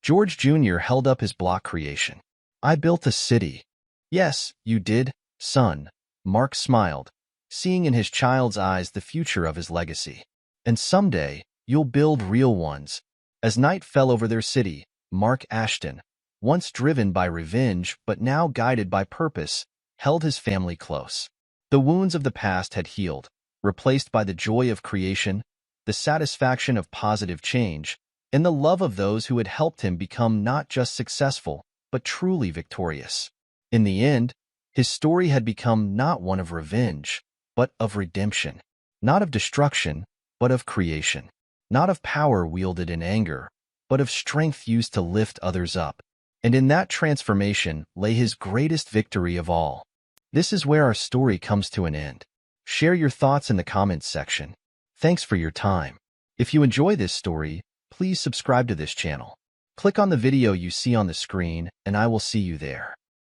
George Jr. held up his block creation. I built a city. Yes, you did, son. Mark smiled, seeing in his child's eyes the future of his legacy. And someday, you'll build real ones. As night fell over their city, Mark Ashton, once driven by revenge but now guided by purpose, held his family close. The wounds of the past had healed, replaced by the joy of creation, the satisfaction of positive change, and the love of those who had helped him become not just successful, but truly victorious. In the end, his story had become not one of revenge, but of redemption. Not of destruction, but of creation. Not of power wielded in anger, but of strength used to lift others up. And in that transformation lay his greatest victory of all. This is where our story comes to an end. Share your thoughts in the comments section. Thanks for your time. If you enjoy this story, please subscribe to this channel. Click on the video you see on the screen, and I will see you there.